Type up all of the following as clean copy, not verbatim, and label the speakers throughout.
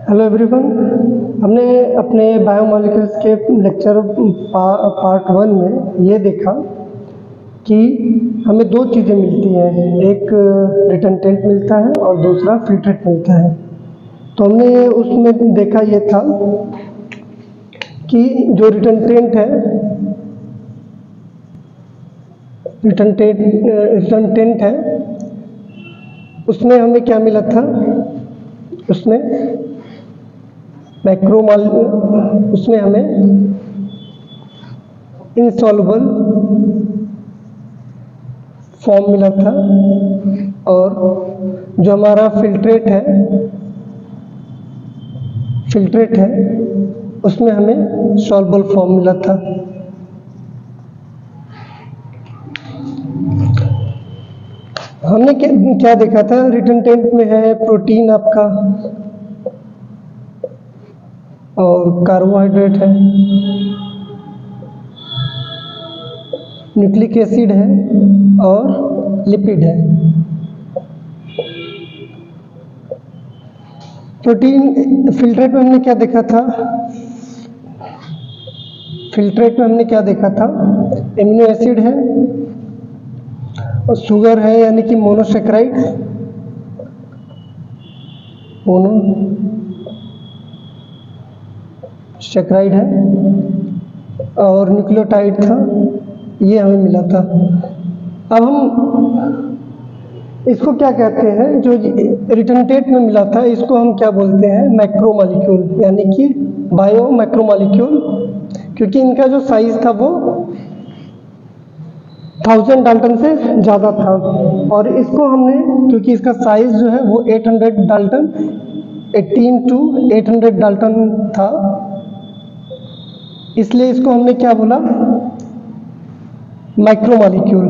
Speaker 1: Hello everyone. हमने अपने biomolecules के लेक्चर पार्ट 1 में ये देखा कि हमें दो चीज़ें मिलती हैं, एक रिटर्नटेंट मिलता है और दूसरा फिल्ट्रेट मिलता है। तो हमने उसमें देखा ये था कि जो रिटर्नटेंट है उसमें हमें क्या मिला था, उसमें उसमें हमें इनसॉल्युबल फॉर्म मिला था और जो हमारा फिल्ट्रेट है उसमें हमें सॉल्युबल फॉर्म मिला था। हमने क्या देखा था, रिटर्नटेंट में है प्रोटीन आपका और कार्बोहाइड्रेट है, न्यूक्लिक एसिड है और लिपिड है। प्रोटीन फिल्ट्रेट में हमने क्या देखा था, एमिनो एसिड है और शुगर है यानी कि मोनोसेक्राइड है और न्यूक्लियोटाइड था, ये हमें मिला था। अब हम इसको क्या कहते हैं, जो रिटर्नटेंट में मिला था इसको हम क्या बोलते हैं, मैक्रोमॉलिक्यूल यानी कि बायो मैक्रोमॉलिक्यूल, क्योंकि इनका जो साइज था वो 1000 डाल्टन से ज़्यादा था और इसको हमने, क्योंकि इसका साइज जो है वो 800 डाल्टन 18 to 800 डाल्टन था, इसलिए इसको हमने क्या बोला, मैक्रोमॉलिक्यूल।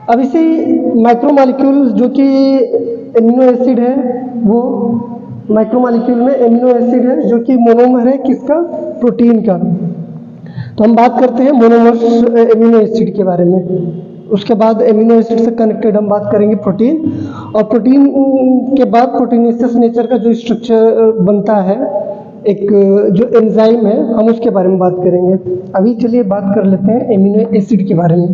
Speaker 1: अब इसी मैक्रोमॉलिक्यूल जो कि एमिनो एसिड है, वो मैक्रोमॉलिक्यूल में एमिनो एसिड है जो कि मोनोमर है किसका, प्रोटीन का। तो हम बात करते हैं मोनोमर्स एमिनो एसिड के बारे में, उसके बाद एमिनो एसिड से कनेक्टेड हम बात करेंगे प्रोटीन, और प्रोटीन के बाद प्रोटीनेसियस नेचर का जो स्ट्रक्चर बनता है, एक जो एंजाइम है, हम उसके बारे में बात करेंगे। अभी चलिए बात कर लेते हैं एमिनो एसिड के बारे में।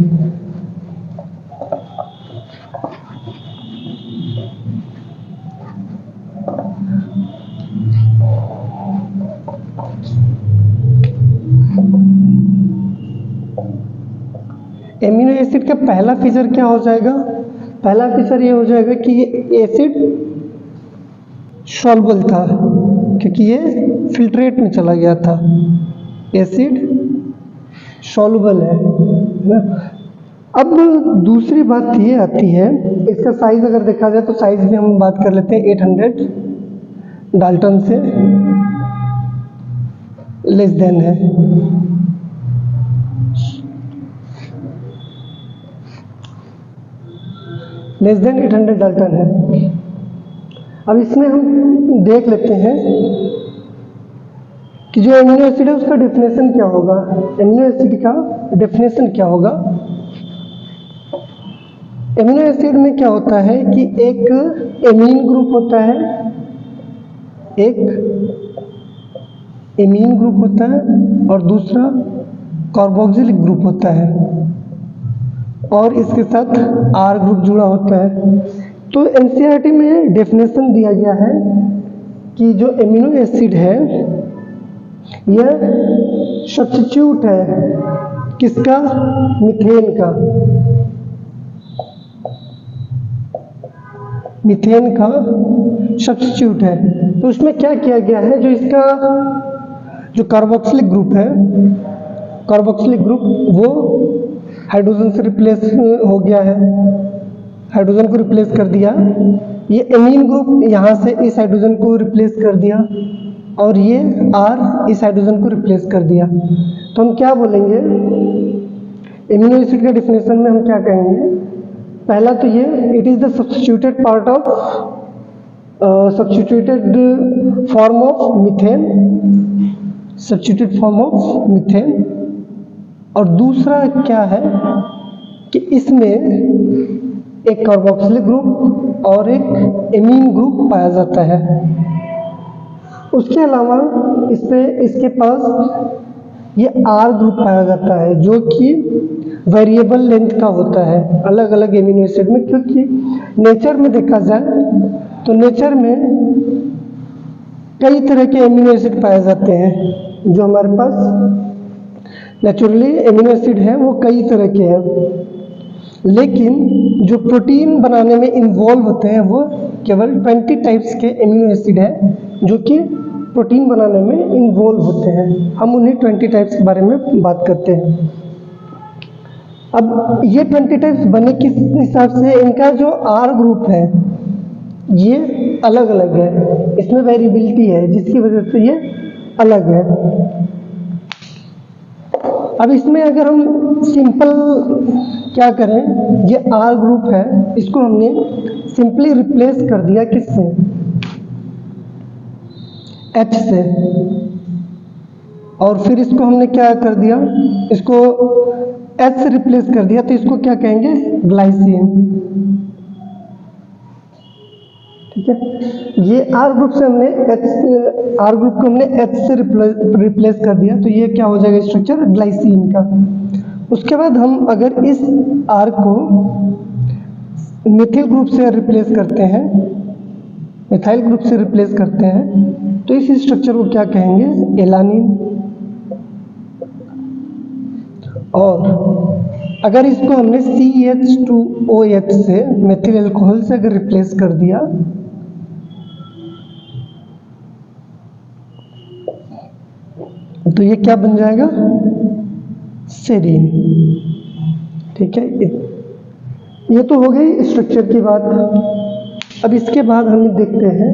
Speaker 1: एमिनो एसिड का पहला फीचर क्या हो जाएगा, पहला फीचर ये हो जाएगा कि ये एसिड सॉल्युबल था, क्योंकि ये फिल्ट्रेट में चला गया था। एसिड सॉल्युबल है ना। अब दूसरी बात ये आती है, इसका साइज अगर देखा जाए तो साइज भी हम बात कर लेते हैं 800 डाल्टन से लेस देन है। लेस देन 800 डाल्टन है। अब इसमें हम देख लेते हैं कि जो एमिनो एसिड है उसका डेफिनेशन क्या होगा। एमिनो एसिड का डेफिनेशन क्या होगा, एमिनो एसिड में क्या होता है कि एक एमीन ग्रुप होता है, और दूसरा कार्बोक्सिलिक ग्रुप होता है और इसके साथ R ग्रुप जुड़ा होता है। तो एनसीईआरटी में डेफिनेशन दिया गया है कि जो एमिनो एसिड है यह सब्स्टिट्यूट है किसका, मीथेन का सब्स्टिट्यूट है। तो उसमें क्या किया गया है, जो इसका जो कार्बोक्सिलिक ग्रुप वो हाइड्रोजन से रिप्लेस हो गया है, हाइड्रोजन को रिप्लेस कर दिया। ये एमीन ग्रुप यहाँ से इस हाइड्रोजन को रिप्लेस कर दिया और ये R इस हाइड्रोजन को रिप्लेस कर दिया। तो हम क्या बोलेंगे, एमिनो एसिड के डेफिनेशन में हम क्या कहेंगे, पहला तो ये it is the substituted form of methane, और दूसरा क्या है कि इसमें एक कार्बोक्सिलिक ग्रुप और एक एमीन ग्रुप पाया जाता है। उसके अलावा इसके पास ये आर ग्रुप पाया जाता है जो कि वेरिएबल लेंथ का होता है अलग अलग एमिनो एसिड में, क्योंकि नेचर में देखा जाए तो नेचर में कई तरह के एमिनो एसिड पाए जाते हैं। जो हमारे पास नेचुरली एमिनो एसिड है वो कई तरह के हैं, लेकिन जो प्रोटीन बनाने में इन्वॉल्व होते हैं वो केवल 20 टाइप्स के एमिनो एसिड है जो कि प्रोटीन बनाने में इन्वॉल्व होते हैं। हम उन्हीं 20 टाइप्स के बारे में बात करते हैं। अब ये 20 टाइप्स बने किस हिसाब से, इनका जो आर ग्रुप है ये अलग अलग है, इसमें वेरिएबिलिटी है जिसकी वजह से ये अलग है। अब इसमें अगर हम सिंपल क्या करें, ये आर ग्रुप है इसको हमने सिंपली रिप्लेस कर दिया किससे, H से, और फिर इसको हमने क्या कर दिया, इसको H से रिप्लेस कर दिया तो इसको क्या कहेंगे, ग्लाइसिन। ठीक है, ये आर ग्रुप से हमने आर ग्रुप को हमने H से रिप्लेस कर दिया तो ये क्या हो जाएगा स्ट्रक्चर, ग्लाइसिन का। उसके बाद हम अगर इस आर को मिथिल ग्रुप से रिप्लेस करते हैं, मिथाइल ग्रुप से रिप्लेस करते हैं तो इस स्ट्रक्चर को क्या कहेंगे, एलानिन। और अगर इसको हमने CH2OH से मेथिल अल्कोहल से अगर रिप्लेस कर दिया तो ये क्या बन जाएगा, सेरीन। ठीक है, ये तो हो गई स्ट्रक्चर की बात। अब इसके बाद हम देखते हैं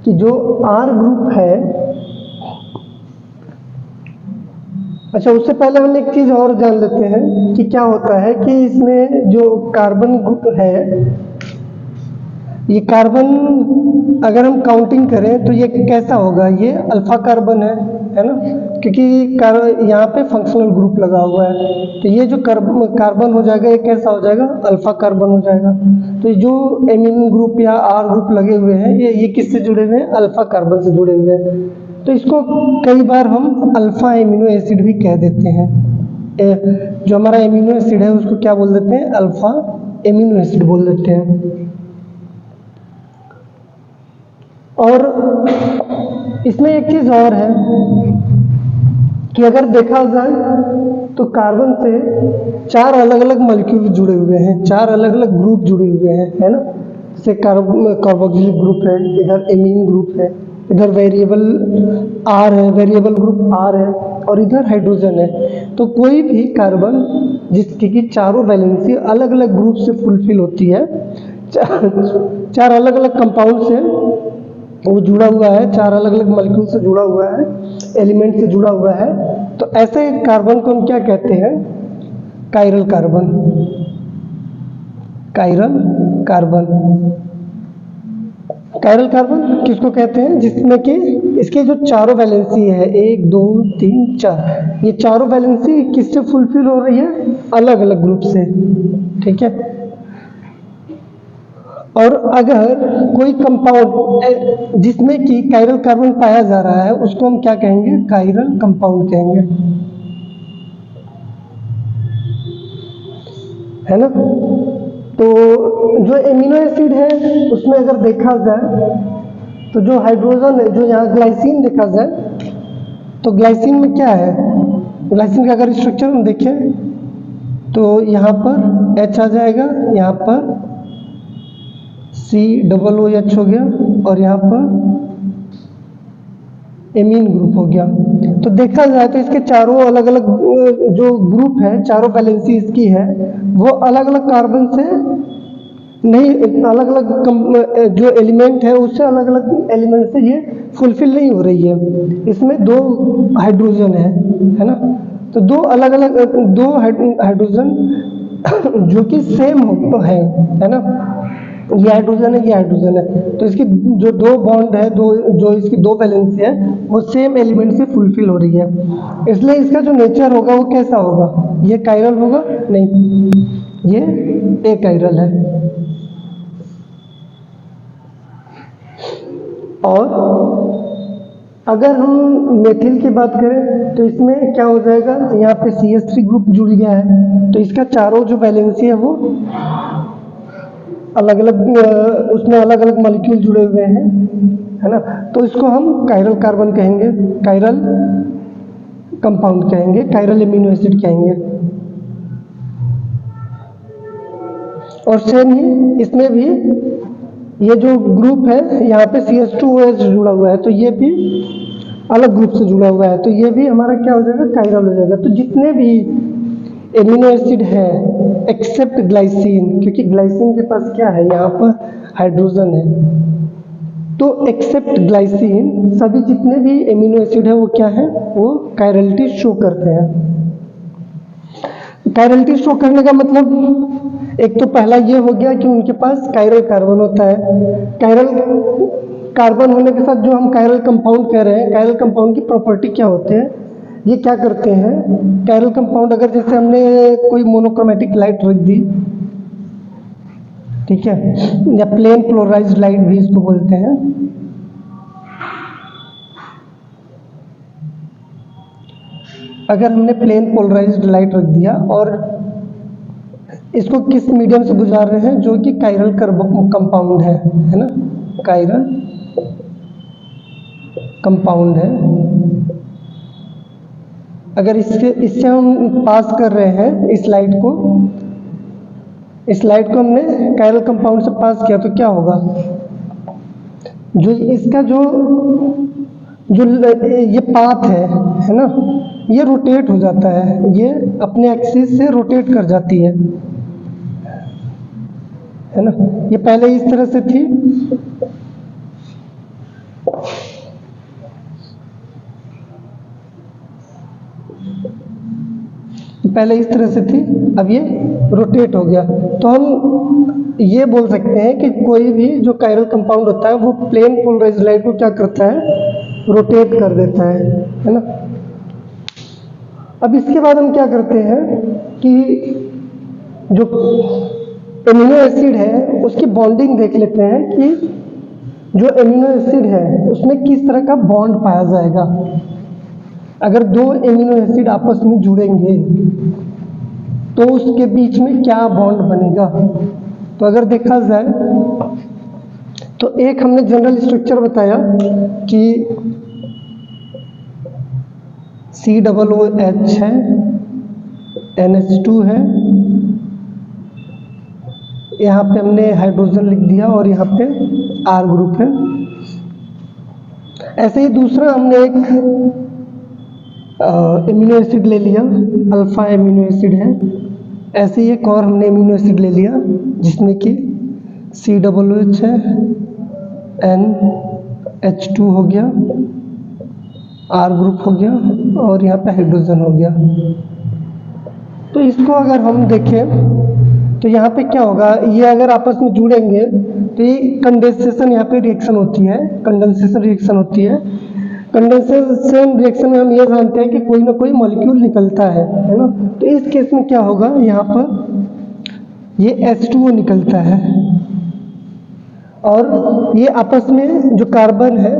Speaker 1: कि जो आर ग्रुप है, अच्छा उससे पहले हम एक चीज और जान लेते हैं कि क्या होता है कि इसमें जो कार्बन ग्रुप है, ये कार्बन अगर हम काउंटिंग करें तो ये कैसा होगा, ये अल्फा कार्बन है ना, क्योंकि यहाँ पे फंक्शनल ग्रुप लगा हुआ है तो ये जो कार्बन हो जाएगा ये कैसा हो जाएगा, अल्फा कार्बन हो जाएगा। तो जो एमीन ग्रुप या आर ग्रुप लगे हुए हैं ये किससे जुड़े हुए हैं, अल्फा कार्बन से जुड़े हुए हैं। तो इसको कई बार हम अल्फा एमिनो एसिड भी कह देते हैं। जो हमारा एमिनो एसिड है उसको क्या बोल देते हैं, अल्फा एमिनो एसिड बोल देते हैं। और इसमें एक चीज और है कि अगर देखा जाए तो कार्बन से 4 अलग अलग मॉलिक्यूल जुड़े हुए हैं, 4 अलग अलग ग्रुप जुड़े हुए हैं, है ना। जैसे कार्बोक्सिलिक ग्रुप है, इधर एमीन ग्रुप है, इधर वेरिएबल आर है, वेरिएबल ग्रुप आर है, और इधर हाइड्रोजन है। तो कोई भी कार्बन जिसकी की चारों वैलेंसी अलग अलग ग्रुप से फुलफिल होती है, 4 अलग अलग कंपाउंड से वो जुड़ा हुआ है, 4 अलग अलग मॉलिक्यूल से जुड़ा हुआ है, एलिमेंट से जुड़ा हुआ है, तो ऐसे कार्बन को हम क्या कहते हैं, chiral carbon. Chiral carbon, chiral carbon किसको कहते हैं, जिसमें कि इसके जो चारों वैलेंसी है 1 2 3 4, ये चारों वैलेंसी किससे फुलफिल हो रही है, अलग अलग ग्रुप से। ठीक है, और अगर कोई कंपाउंड जिसमें कि कायरल कार्बन पाया जा रहा है उसको हम क्या कहेंगे, कायरल कंपाउंड कहेंगे, है ना। तो जो एमिनो एसिड है उसमें अगर देखा जाए तो जो हाइड्रोजन है, जो यहाँ ग्लाइसिन देखा जाए तो ग्लाइसिन में क्या है, ग्लाइसिन का अगर स्ट्रक्चर हम देखें तो यहाँ पर H आ जाएगा, यहाँ पर COOH हो गया, और यहाँ पर एमीन ग्रुप हो गया। तो देखा जाए तो इसके चारों अलग अलग जो ग्रुप है, चारों वैलेंसी इसकी है, वो अलग अलग कार्बन से नहीं, अलग अलग जो एलिमेंट है उससे अलग अलग एलिमेंट से ये फुलफिल नहीं हो रही है। इसमें 2 हाइड्रोजन है ना, तो 2 अलग अलग 2 हाइड्रोजन जो कि सेम है ना, ये हाइड्रोजन है, ये हाइड्रोजन है, तो इसकी जो 2 बॉन्ड है, जो इसकी 2 वैलेंसी है वो सेम एलिमेंट से फुलफिल हो रही है, इसलिए इसका जो नेचर होगा वो कैसा होगा, ये कायरल होगा नहीं, ये अकायरल है। और अगर हम मेथिल की बात करें तो इसमें क्या हो जाएगा, यहाँ पे CH3 ग्रुप जुड़ गया है, तो इसका चारों जो वैलेंसी है वो अलग अलग, उसमें अलग अलग मॉलिक्यूल जुड़े हुए हैं, है ना। तो इसको हम कायरल कार्बन कहेंगे, कायरल कंपाउंड कहेंगे, कायरल एमिनो एसिड कहेंगे। और सेम ही इसमें भी ये जो ग्रुप है यहाँ पे CH2OH जुड़ा हुआ है, तो ये भी अलग ग्रुप से जुड़ा हुआ है, तो ये भी हमारा क्या हो जाएगा, कायरल हो जाएगा। तो जितने भी एमिनो एसिड है एक्सेप्ट ग्लाइसिन, क्योंकि ग्लाइसिन के पास क्या है, यहाँ पर हाइड्रोजन है, तो एक्सेप्ट ग्लाइसिन सभी जितने भी एमिनो एसिड है वो क्या है, वो कायरलिटी शो करते हैं। कायरलिटी शो करने का मतलब एक तो पहला ये हो गया कि उनके पास कायरल कार्बन होता है। कायरल कार्बन होने के साथ जो हम कायरल कंपाउंड कह रहे हैं, कायरल कंपाउंड की प्रॉपर्टी क्या होते हैं, ये क्या करते हैं, कायरल कंपाउंड अगर जैसे हमने कोई मोनोक्रोमेटिक लाइट रख दी, ठीक है, या प्लेन पोलराइज्ड लाइट भी इसको बोलते हैं, अगर हमने प्लेन पोलराइज्ड लाइट रख दिया और इसको किस मीडियम से गुजार रहे हैं, जो कि कायरल कंपाउंड है ना, कायरल कंपाउंड है, अगर इससे हम पास कर रहे हैं इस लाइट को हमने कायरल कंपाउंड से पास किया, तो क्या होगा, जो इसका जो ये पाथ है ना, ये रोटेट हो जाता है, ये अपने एक्सिस से रोटेट कर जाती है ना। ये पहले इस तरह से थी, पहले इस तरह से थी, अब ये रोटेट हो गया। तो हम ये बोल सकते हैं कि कोई भी जो कायरल कंपाउंड होता है वो प्लेन पोलराइज्ड लाइट को क्या करता है, रोटेट कर देता है ना। अब इसके बाद हम क्या करते हैं कि जो एमिनो एसिड है उसकी बॉन्डिंग देख लेते हैं कि जो एमिनो एसिड है उसमें किस तरह का बॉन्ड पाया जाएगा। अगर दो एमिनो एसिड आपस में जुड़ेंगे तो उसके बीच में क्या बॉन्ड बनेगा। तो अगर देखा जाए तो एक हमने जनरल स्ट्रक्चर बताया कि COOH है, NH2 है, यहाँ पे हमने हाइड्रोजन लिख दिया और यहाँ पे R ग्रुप है। ऐसे ही दूसरा हमने एक एमिनो एसिड ले लिया, अल्फा एमिनो एसिड है। ऐसे ही एक और हमने एमिनो एसिड ले लिया जिसमें कि COOH है, NH2 हो गया, R ग्रुप हो गया और यहाँ पे हाइड्रोजन हो गया। तो इसको अगर हम देखें तो यहाँ पे क्या होगा, ये अगर आपस में जुड़ेंगे तो ये कंडेंसेशन, यहाँ पे रिएक्शन होती है, कंडेंसेशन रिएक्शन होती है। कंडेंसेशन रिएक्शन में हम ये जानते हैं कि कोई ना कोई मॉलिक्यूल निकलता है ना। तो इस केस में क्या होगा, यहाँ पर ये H2O निकलता है और ये आपस में जो कार्बन है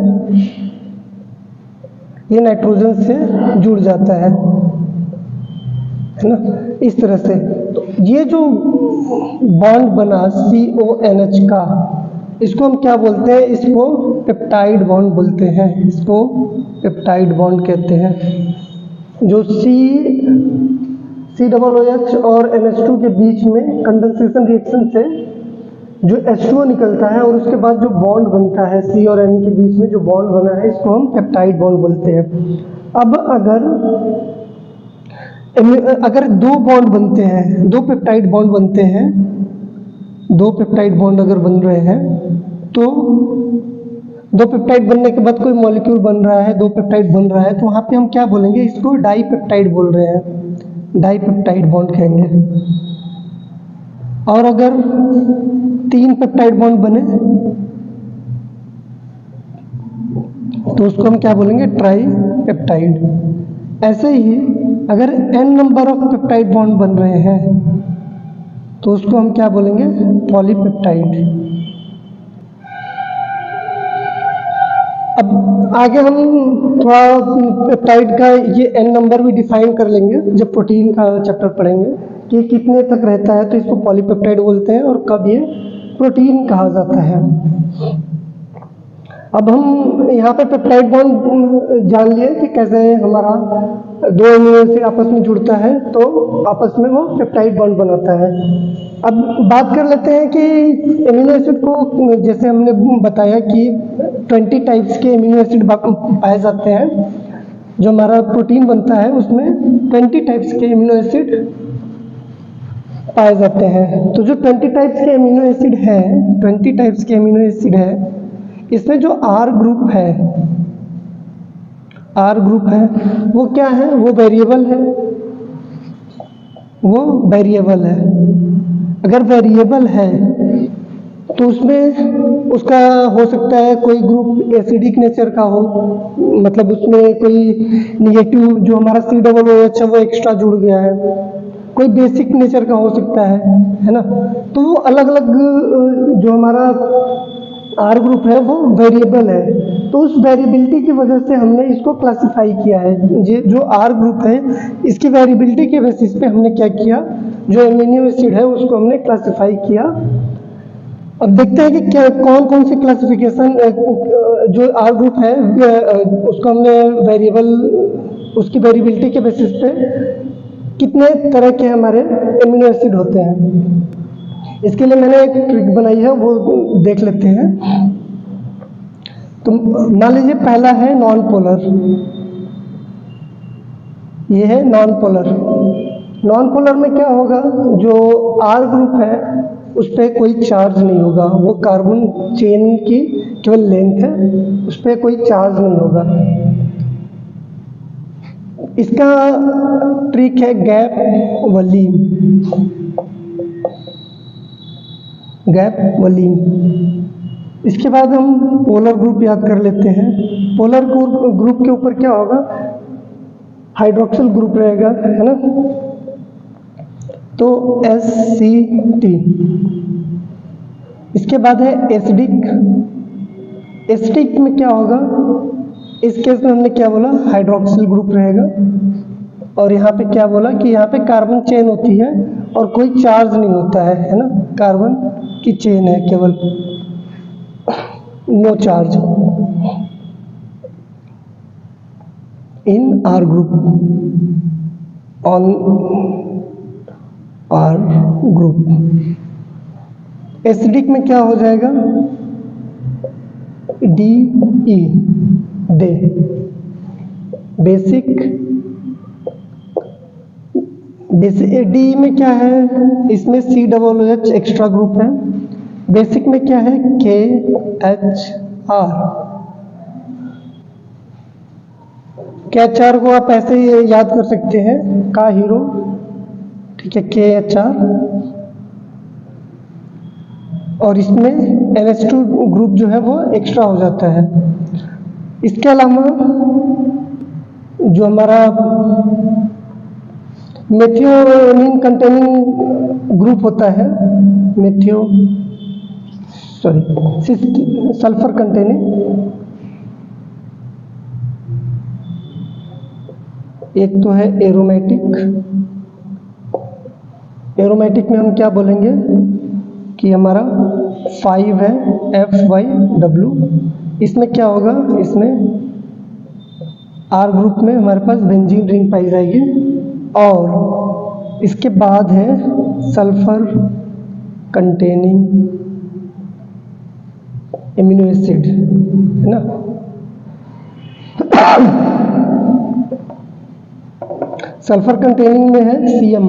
Speaker 1: ये नाइट्रोजन से जुड़ जाता है ना, इस तरह से। तो ये जो बॉन्ड बना CONH का, इसको हम क्या बोलते हैं, इसको पेप्टाइड बॉन्ड बोलते हैं, इसको पेप्टाइड बॉन्ड कहते हैं। जो COOH और NH2 के बीच में कंडेंसेशन रिएक्शन से जो H2O निकलता है और उसके बाद जो बॉन्ड बनता है C और N के बीच में जो बॉन्ड बना है, इसको हम पेप्टाइड बॉन्ड बोलते हैं। अब अगर दो बॉन्ड बनते हैं, दो पेप्टाइड बॉन्ड बनते हैं, दो पेप्टाइड बॉन्ड अगर बन रहे हैं, तो दो पेप्टाइड बनने के बाद कोई मॉलिक्यूल बन रहा है, दो पेप्टाइड बन रहा है, तो वहाँ पे हम क्या बोलेंगे, इसको डाई पेप्टाइड बोल रहे हैं, डाई पेप्टाइड बॉन्ड कहेंगे। और अगर तीन पेप्टाइड बॉन्ड बने तो उसको हम क्या बोलेंगे, ट्राई पेप्टाइड। ऐसे ही अगर n number of peptide bond बन रहे हैं तो उसको हम क्या बोलेंगे, पॉलीपेप्टाइड। अब आगे हम थोड़ा पेप्टाइड का ये एन नंबर भी डिफाइन कर लेंगे जब प्रोटीन का चैप्टर पढ़ेंगे कि कितने तक रहता है, तो इसको पॉलीपेप्टाइड बोलते हैं और कब ये प्रोटीन कहा जाता है। अब हम यहाँ पे पेप्टाइड बॉन्ड जान लिए कि कैसे हमारा दो अमीनो एसिड आपस में जुड़ता है तो आपस में वो पेप्टाइड बॉन्ड बनाता है। अब बात कर लेते हैं कि अमीनो एसिड को, जैसे हमने बताया कि 20 टाइप्स के अमीनो एसिड पाए जाते हैं। जो हमारा प्रोटीन बनता है उसमें 20 टाइप्स के अमीनो एसिड पाए जाते हैं। तो जो 20 टाइप्स के अमीनो एसिड है, 20 टाइप्स के अमीनो एसिड है, इसमें जो आर ग्रुप है, आर ग्रुप है वो क्या है, वो वेरिएबल है, वो वेरिएबल है। अगर वेरिएबल है तो उसमें उसका हो सकता है कोई ग्रुप एसिडिक नेचर का हो, मतलब उसमें कोई निगेटिव जो हमारा COOH है वो एक्स्ट्रा जुड़ गया है, कोई बेसिक नेचर का हो सकता है ना। तो वो अलग अलग जो हमारा आर ग्रुप है वो वेरिएबल है, तो उस वेरिएबिलिटी की वजह से हमने इसको क्लासिफाई किया है। ये जो आर ग्रुप है इसकी वेरिएबिलिटी के बेसिस पे हमने क्या किया, जो अमीनो एसिड है उसको हमने क्लासिफाई किया। अब देखते हैं कि क्या कौन कौन सी क्लासिफिकेशन जो आर ग्रुप है उसको हमने वेरिएबल, उसकी वेरिएबिलिटी के बेसिस पे कितने तरह के हमारे अमीनो एसिड होते हैं। इसके लिए मैंने एक ट्रिक बनाई है, वो देख लेते हैं। तो मान लीजिए पहला है नॉन पोलर, ये है नॉन पोलर। नॉन पोलर में क्या होगा, जो आर ग्रुप है उस पर कोई चार्ज नहीं होगा, वो कार्बन चेन की केवल लेंथ है, उस पर कोई चार्ज नहीं होगा। इसका ट्रिक है गैप वलीन, गैप वलीन। इसके बाद हम पोलर ग्रुप याद कर लेते हैं। पोलर ग्रुप के ऊपर क्या होगा, हाइड्रोक्सिल ग्रुप रहेगा, है ना। तो SC3। इसके बाद है एसिडिक। एसिडिक में क्या होगा, इस केस में हमने क्या बोला, हाइड्रोक्सिल ग्रुप रहेगा। और यहाँ पे क्या बोला कि यहाँ पे कार्बन चेन होती है और कोई चार्ज नहीं होता है ना, कार्बन की चेन है केवल, no charge in R group, on R group. Acidic में क्या हो जाएगा, DE, डे। बेसिक, डी में क्या है, इसमें COOH एक्स्ट्रा ग्रुप है। बेसिक में क्या है, KHR। KHR को आप ऐसे ही याद कर सकते हैं, का हीरो, ठीक है, KHR। और इसमें NH2 ग्रुप जो है वो एक्स्ट्रा हो जाता है। इसके अलावा जो हमारा मेथियोनिन कंटेनिंग ग्रुप होता है, सल्फर कंटेनिंग, एक तो है एरोमेटिक। एरोमेटिक में हम क्या बोलेंगे कि हमारा 5 है, FYW। इसमें क्या होगा, इसमें आर ग्रुप में हमारे पास बेंजीन रिंग पाई जाएगी। और इसके बाद है सल्फर कंटेनिंग एमिनो एसिड, है ना। सल्फर कंटेनिंग में है CM।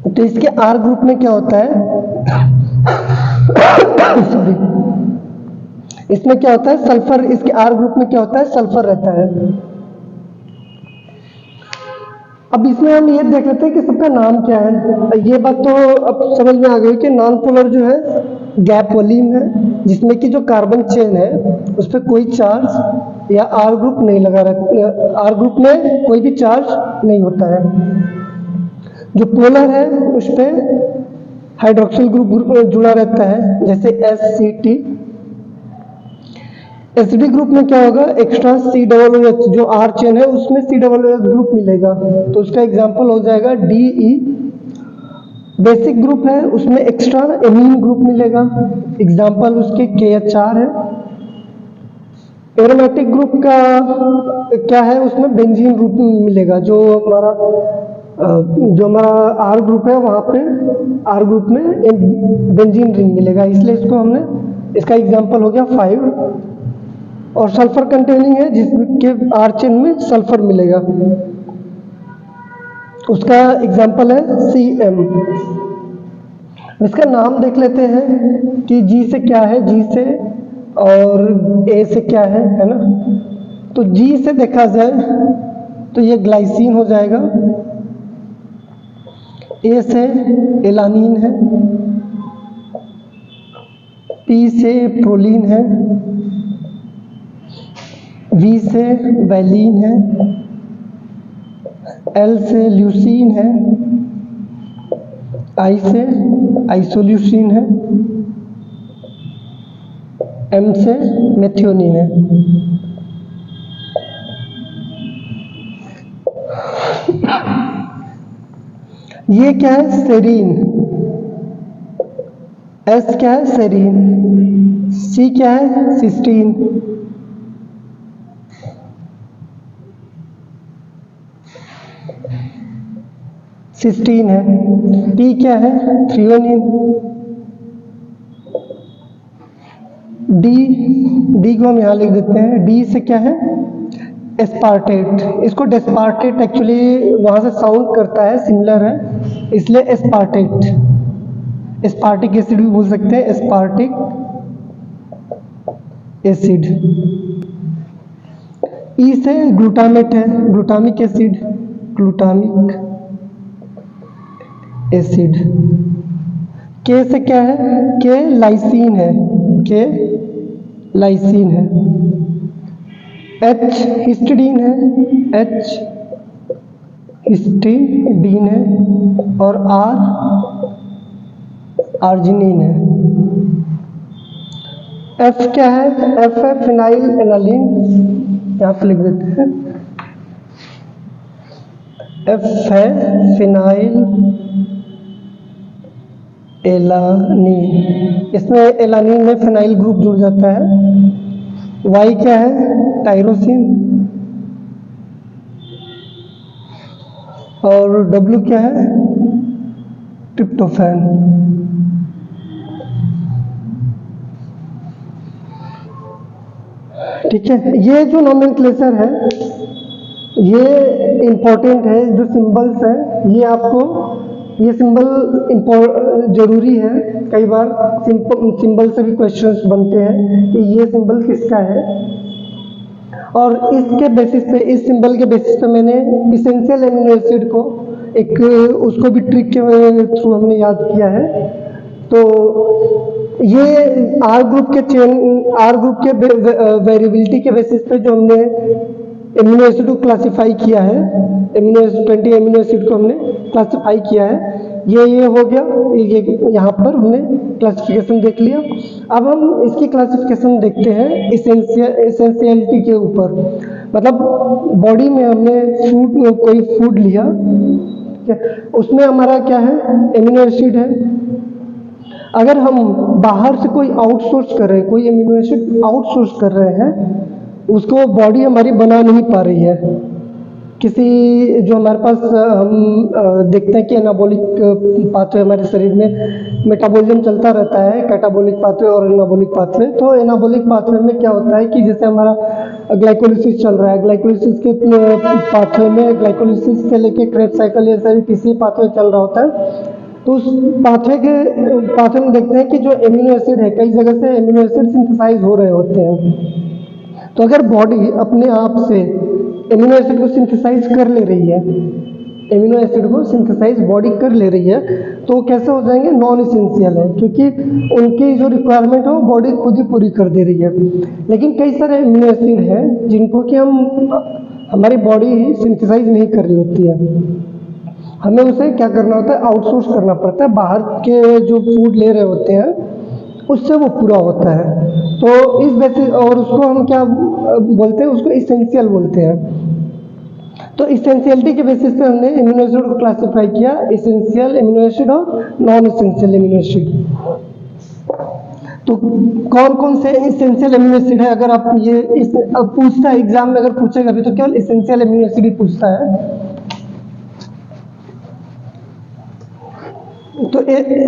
Speaker 1: तो इसके आर ग्रुप में क्या होता है, सॉरी, इसमें क्या होता है, सल्फर, इसके आर ग्रुप में क्या होता है, सल्फर रहता है। अब इसमें हम ये देख लेते हैं कि सबका नाम क्या है। ये बात तो अब समझ में आ गई कि नॉन पोलर जो है गैप वलीन है, जिसमें कि जो कार्बन चेन है उस पर कोई चार्ज या आर ग्रुप नहीं लगा रहता, आर ग्रुप में कोई भी चार्ज नहीं होता है। जो पोलर है उस पर हाइड्रोक्सिल ग्रुप जुड़ा रहता है, जैसे SCT। एसिडिक ग्रुप में क्या होगा, एक्स्ट्रा COOH जो R चेन है उसमें COOH ग्रुप मिलेगा, तो उसका एग्जांपल हो जाएगा DE। बेसिक ग्रुप है उसमें एक्स्ट्रा एमीन ग्रुप मिलेगा, एग्जांपल उसके KHR है। एरोमेटिक ग्रुप का क्या है, उसमें बेंजीन ग्रुप मिलेगा, जो हमारा R ग्रुप है वहां पे R ग्रुप में एक बेंजीन रिंग मिलेगा, इसलिए इसको हमने, इसका एग्जांपल हो गया 5। और सल्फर कंटेनिंग है जिसके R चेन में सल्फर मिलेगा, उसका एग्जांपल है CM। इसका नाम देख लेते हैं कि G से क्या है, G से और A से क्या है ना। तो G से देखा जाए तो ये ग्लाइसिन हो जाएगा, A से एलानीन है, P से प्रोलीन है, V से वैलीन है, L से ल्यूसीन है, I से आइसोल्यूसीन है, M से मेथियोनिन है। ये क्या है, सेरीन। S क्या है, सेरीन। C क्या है, सिस्टीन। सिस्टीन है। T क्या है, थ्रियोनिन। D को हम यहाँ लिख देते हैं, D से क्या है, एस्पार्टेट। इसको डेस्पार्टेट एक्चुअली वहां से साउंड करता है, सिमिलर है, इसलिए एस्पार्टेट, एस्पार्टिक एसिड भी बोल सकते हैं, एस्पार्टिक एसिड। E से ग्लूटामेट है, glutamic acid, glutamic acid. K से क्या है, K लाइसीन है, K लाइसीन है। H हिस्टिडीन है, H हिस्टिडीन है। और R आर्जिनिन है। F क्या है, F है फिनाइल एनालिन, यहाँ पे लिख देते हैं, F है फिनाइल एलानीन, इसमें एलानीन में फिनाइल ग्रुप जुड़ जाता है। Y क्या है, टायरोसिन। और W क्या है, ट्रिप्टोफैन। ठीक है, ये जो नोमेनक्लेचर है ये इंपॉर्टेंट है, जो सिंबल्स है ये आपको, ये सिंबल जरूरी है, कई बार सिंबल से भी क्वेश्चंस बनते हैं कि ये सिंबल किसका है। और इसके बेसिस पे, इस सिंबल के बेसिस पे मैंने इसेंशियल एमिनो एसिड को एक, उसको भी ट्रिक के थ्रू हमने याद किया है। तो ये R ग्रुप के चेन, R ग्रुप के वेरिएबिलिटी के बेसिस पे जो हमने एमिनो एसिड को क्लासिफाई किया है, 20 एमिनो एसिड को हमने क्लासिफाई किया है, ये हो गया, ये यहाँ पर हमने क्लासिफिकेशन देख लिया। अब हम इसकी क्लासिफिकेशन देखते हैं इसेंशियलिटी के ऊपर, मतलब बॉडी में हमने कोई फूड लिया, उसमें हमारा क्या है, एमिनो एसिड है। अगर हम बाहर से कोई आउटसोर्स कर रहे हैं, कोई एमिनो एसिड आउटसोर्स कर रहे हैं, उसको बॉडी हमारी बना नहीं पा रही है, किसी जो हमारे पास हम देखते हैं कि एनाबॉलिक पाथवे हमारे शरीर में मेटाबॉलिज्म चलता रहता है, कैटाबॉलिक पाथवे और एनाबॉलिक पाथवे। तो एनाबॉलिक पाथवे में क्या होता है कि जैसे हमारा ग्लाइकोलिसिस चल रहा है, ग्लाइकोलिसिस के पाथवे में ग्लाइकोलिसिस से लेके क्रेब्स साइकिल ये सारी तीसरी पाथवे चल रहा होता है। तो उस पाथवे में देखते हैं कि जो एमिनो एसिड है, कई जगह से एमिनो एसिड सिंथेसाइज हो रहे होते हैं। तो अगर बॉडी अपने आप से एमिनो एसिड को सिंथेसाइज कर ले रही है, एमिनो एसिड को सिंथेसाइज बॉडी कर ले रही है, तो कैसे हो जाएंगे, नॉन इसेंशियल है, क्योंकि उनकी जो रिक्वायरमेंट है वो बॉडी खुद ही पूरी कर दे रही है। लेकिन कई सारे एमिनो एसिड हैं जिनको कि हमारी बॉडी सिंथेसाइज नहीं कर रही होती है। हमें उसे क्या करना होता है, आउटसोर्स करना पड़ता है, बाहर के जो फूड ले रहे होते हैं उससे वो पूरा होता है। तो इस बेसिस, और उसको हम क्या बोलते हैं, उसको इसेंशियल बोलते हैं। तो इसेंशियलिटी के बेसिस पे हमने एमिनो एसिड को क्लासिफाई किया, इसेंशियल एमिनो एसिड और नॉन इसेंशियल एमिनो एसिड। तो कौन कौन से इसेंशियल एमिनो एसिड है, अगर आप ये इस अब पूछता है एग्जाम में, अगर पूछेगा भी तो केवल इसेंशियल एमिनो एसिड ही पूछता है। तो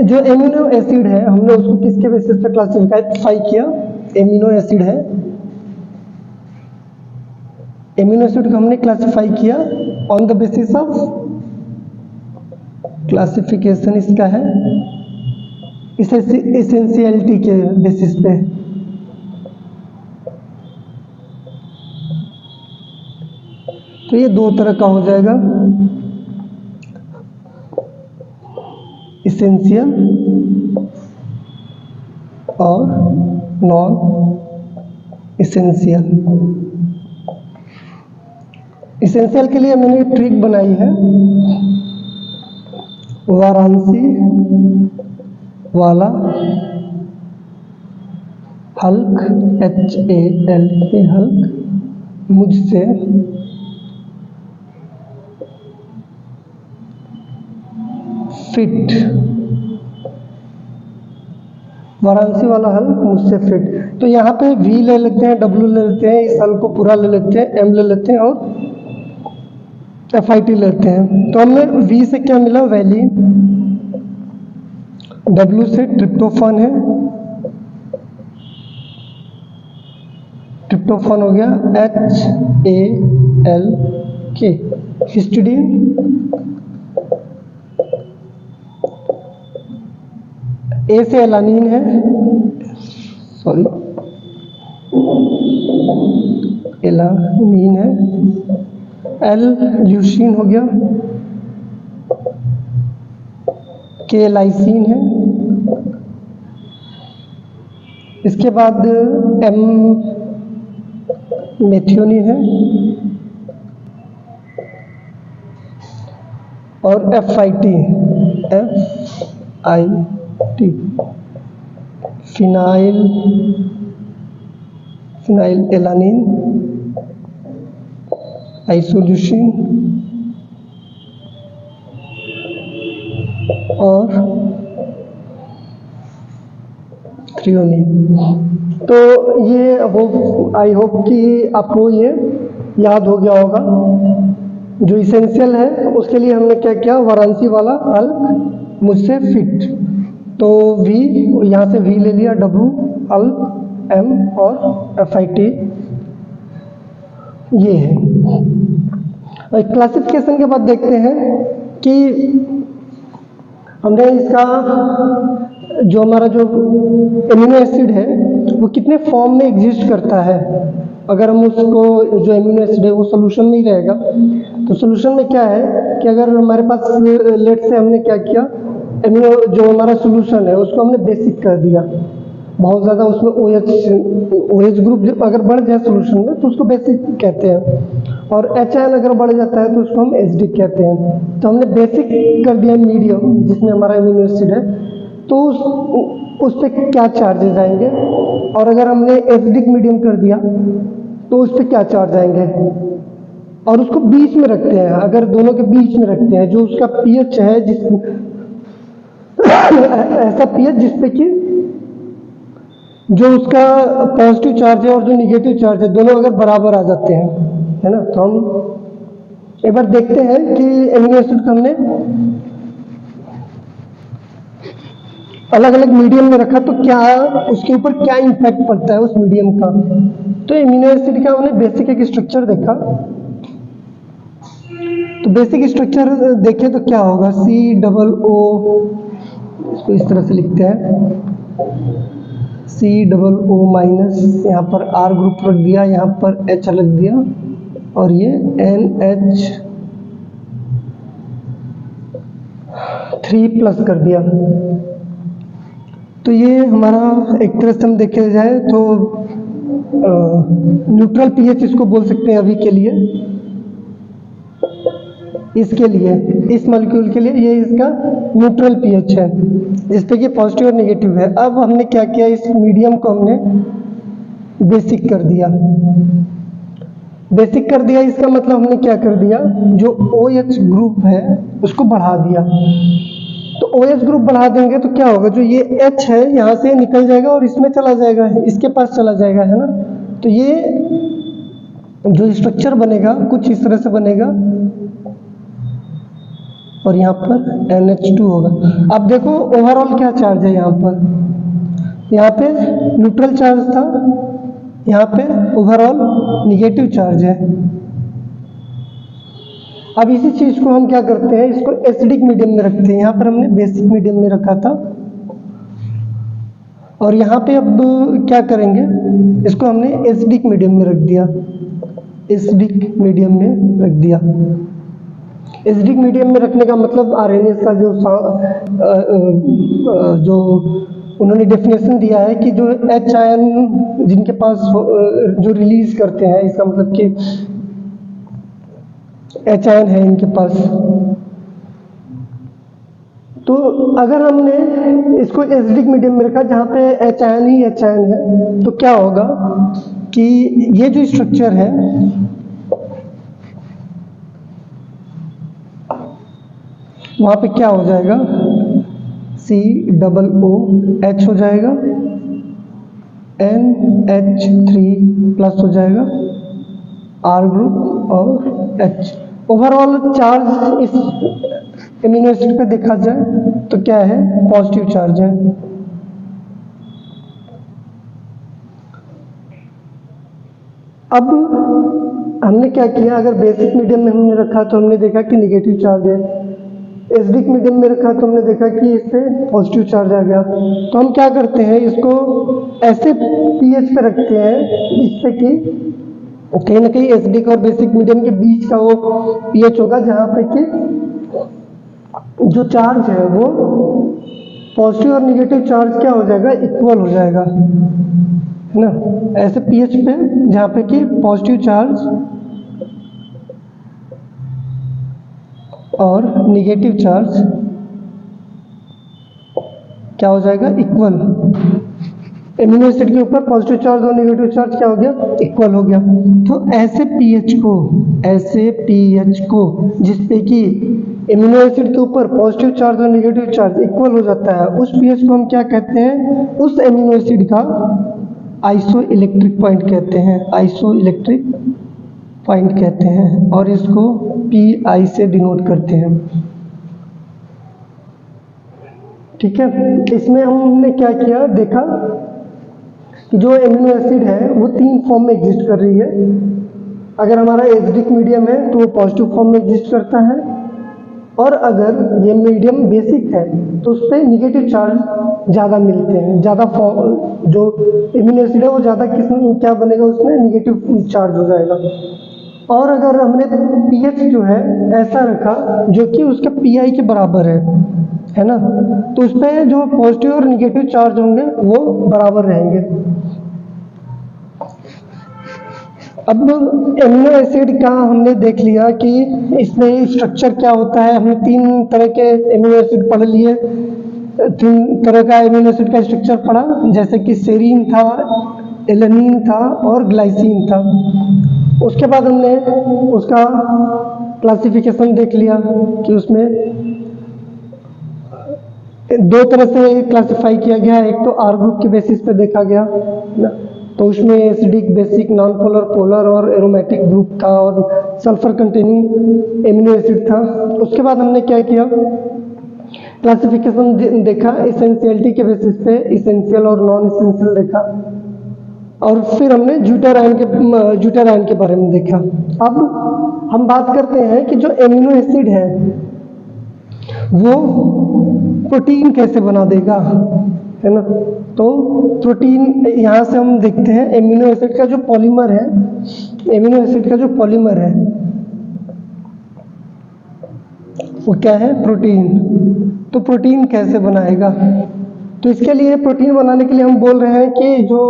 Speaker 1: जो एमिनो एसिड है हमने उसको किसके बेसिस पे क्लासिफाई किया, एमिनो एसिड है, एमिनो एसिड को हमने क्लासिफाई किया on the basis of, classification इसका है इसेंशियलिटी के बेसिस पे। तो ये दो तरह का हो जाएगा, इसेंशियल और नॉन इसेंशियल। इसेंशियल के लिए मैंने ट्रिक बनाई है, वाराणसी वाला हल्क, HAL हल्क मुझसे फिट, वाराणसी वाला हल्क मुझसे फिट। तो यहाँ पे V ले लेते हैं, W ले लेते हैं, इस हल को पूरा ले लेते हैं, M ले लेते हैं और FIT लेते हैं। तो हमें V से क्या मिला, वैलिन, W से ट्रिप्टोफान है, ट्रिप्टोफान हो गया HAL के, हिस्टिडीन, A से एलानीन है, सॉरी एलानीन है, L ल्यूसीन हो गया, K लाइसीन है, इसके बाद M मेथियोनिन है और FIT phenyl, phenyl alanine, isoleucine और थ्रियोनिन। तो ये आई होप कि आपको ये याद हो गया होगा। जो इसेंशियल है उसके लिए हमने क्या किया, वाराणसी वाला हल्क मुझसे फिट, तो V, यहाँ से V ले लिया, W, हल्क, M और FIT ये है। क्लासिफिकेशन के बाद देखते हैं कि हमने इसका जो हमारा जो एमिनो एसिड है वो कितने फॉर्म में एग्जिस्ट करता है। अगर हम उसको, जो एमिनो एसिड है वो सोल्यूशन में ही रहेगा, तो सोल्यूशन में क्या है कि अगर हमारे पास लेट से हमने क्या किया, एमिनो जो हमारा सोल्यूशन है उसको हमने बेसिक कर दिया, बहुत ज़्यादा उसमें OH ग्रुप अगर बढ़ जाए सोल्यूशन में तो उसको बेसिक कहते हैं, और HN अगर बढ़ जाता है तो उसको हम एसिडिक कहते हैं। तो हमने बेसिक कर दिया मीडियम जिसमें हमारा एमिनो एसिड है, तो उस पर क्या चार्जेस आएंगे, और अगर हमने एसिडिक मीडियम कर दिया तो उस पर क्या चार्ज आएंगे, और उसको बीच में रखते हैं, अगर दोनों के बीच में रखते हैं, जो उसका pH है जिस ऐसा pH जिसपे कि जो उसका पॉजिटिव चार्ज है और जो निगेटिव चार्ज है दोनों अगर बराबर आ जाते हैं, है ना। तो हम एक बार देखते हैं कि एमिनो एसिड को हमने अलग अलग मीडियम में रखा तो क्या उसके ऊपर क्या इम्पैक्ट पड़ता है उस मीडियम का। तो एमिनो एसिड का हमने बेसिक एक स्ट्रक्चर देखा, तो बेसिक स्ट्रक्चर देखें तो क्या होगा, COO, इसको इस तरह से लिखते हैं, COO माइनस, यहाँ पर R ग्रुप रख दिया, यहाँ पर H रख दिया, और ये NH3+ कर दिया। तो ये हमारा एक तरह से हम देखा जाए तो न्यूट्रल pH इसको बोल सकते हैं अभी के लिए। इसके लिए, इस मॉलिक्यूल के लिए ये इसका न्यूट्रल पीएच है, जिसपे कि पॉजिटिव और नेगेटिव है। अब हमने क्या किया, इस मीडियम को हमने बेसिक कर दिया। बेसिक कर दिया इसका मतलब हमने क्या कर दिया, जो OH ग्रुप है उसको बढ़ा दिया। तो OH ग्रुप बढ़ा देंगे तो क्या होगा, जो ये H है यहाँ से निकल जाएगा और इसमें चला जाएगा, इसके पास चला जाएगा, है ना। तो ये जो स्ट्रक्चर बनेगा कुछ इस तरह से बनेगा और यहाँ पर NH2 होगा। अब देखो ओवरऑल क्या चार्ज है, यहाँ पे न्यूट्रल चार्ज था, यहाँ पे ओवरऑल निगेटिव चार्ज है। अब इसी चीज को हम क्या करते हैं, इसको एसिडिक मीडियम में रखते हैं। यहाँ पर हमने बेसिक मीडियम में रखा था और यहाँ पे अब क्या करेंगे, इसको हमने एसिडिक मीडियम में रख दिया। एसिडिक मीडियम में रख दिया। एसिडिक मीडियम में रखने का मतलब आरएनएस का जो उन्होंने डेफिनेशन दिया है कि जो H आयन जिनके पास जो रिलीज करते हैं, इसका मतलब कि H आयन है इनके पास। तो अगर हमने इसको एसिडिक मीडियम में रखा जहाँ पे H आयन ही H आयन है, तो क्या होगा कि ये जो स्ट्रक्चर है वहाँ पे क्या हो जाएगा, COOH हो जाएगा, NH3 प्लस हो जाएगा, R ग्रुप और H। ओवरऑल चार्ज इस एमिनो एसिड पे देखा जाए तो क्या है, पॉजिटिव चार्ज है। अब हमने क्या किया, अगर बेसिक मीडियम में हमने रखा तो हमने देखा कि निगेटिव चार्ज है, एसिडिक मीडियम में रखा तो हमने देखा कि इस पे पॉजिटिव चार्ज आ गया। तो हम क्या करते हैं, इसको ऐसे पीएच पे रखते हैं जिससे कि कहीं ना कहीं एसिडिक और बेसिक मीडियम के बीच का वो पीएच होगा, जहाँ पे कि जो चार्ज है वो पॉजिटिव और निगेटिव चार्ज क्या हो जाएगा, इक्वल हो जाएगा, है ना। ऐसे पीएच पे जहाँ पे कि पॉजिटिव चार्ज और निगेटिव चार्ज क्या हो जाएगा, इक्वल। एमिनो एसिड के ऊपर पॉजिटिव चार्ज और नेगेटिव चार्ज क्या हो गया, इक्वल हो गया। तो ऐसे पीएच को जिसपे कि एमिनो एसिड के ऊपर पॉजिटिव चार्ज और नेगेटिव चार्ज इक्वल हो जाता है, उस पीएच को हम क्या कहते हैं, उस एमिनो एसिड का आइसो इलेक्ट्रिक पॉइंट कहते हैं, आइसो इलेक्ट्रिक पॉइंट कहते हैं, और इसको PI से डिनोट करते हैं। ठीक है, इसमें हमने क्या किया, देखा कि जो एमिनो एसिड है वो 3 फॉर्म में एग्जिस्ट कर रही है। अगर हमारा एसिडिक मीडियम है तो वो पॉजिटिव फॉर्म में एग्जिस्ट करता है, और अगर ये मीडियम बेसिक है तो उस पर निगेटिव चार्ज ज़्यादा मिलते हैं, ज़्यादा फॉर्म जो एमिनो एसिड है वो ज़्यादा किस्म क्या बनेगा, उसमें निगेटिव चार्ज हो जाएगा। और अगर हमने पीएच जो है ऐसा रखा जो कि उसका PI के बराबर है ना, तो उस पर जो पॉजिटिव और निगेटिव चार्ज होंगे वो बराबर रहेंगे। अब एमिनो एसिड का हमने देख लिया कि इसमें स्ट्रक्चर क्या होता है। हमने 3 तरह के एमिनो एसिड पढ़ लिए, 3 तरह का एमिनो एसिड का स्ट्रक्चर पढ़ा, जैसे कि सेरीन था, एलेनिन था और ग्लाइसिन था। उसके बाद हमने उसका क्लासिफिकेशन देख लिया कि उसमें 2 तरह से क्लासिफाई किया गया है। एक तो R ग्रुप के बेसिस पे देखा गया, तो उसमें acidic, basic, non polar, polar और एरोमेटिक ग्रुप था और सल्फर कंटेनिंग एमिनो एसिड था। उसके बाद हमने क्या किया, क्लासिफिकेशन देखा, एसेंशियलिटी के बेसिस पे एसेंशियल और नॉन एसेंशियल देखा, और फिर हमने ज्यूटर आयन के बारे में देखा। अब हम बात करते हैं कि जो एमिनो एसिड है वो प्रोटीन कैसे बना देगा, है ना। तो प्रोटीन यहाँ से हम देखते हैं, एमिनो एसिड का जो पॉलीमर है, एमिनो एसिड का जो पॉलीमर है वो क्या है, प्रोटीन। तो प्रोटीन कैसे बनाएगा, तो इसके लिए प्रोटीन बनाने के लिए हम बोल रहे हैं कि जो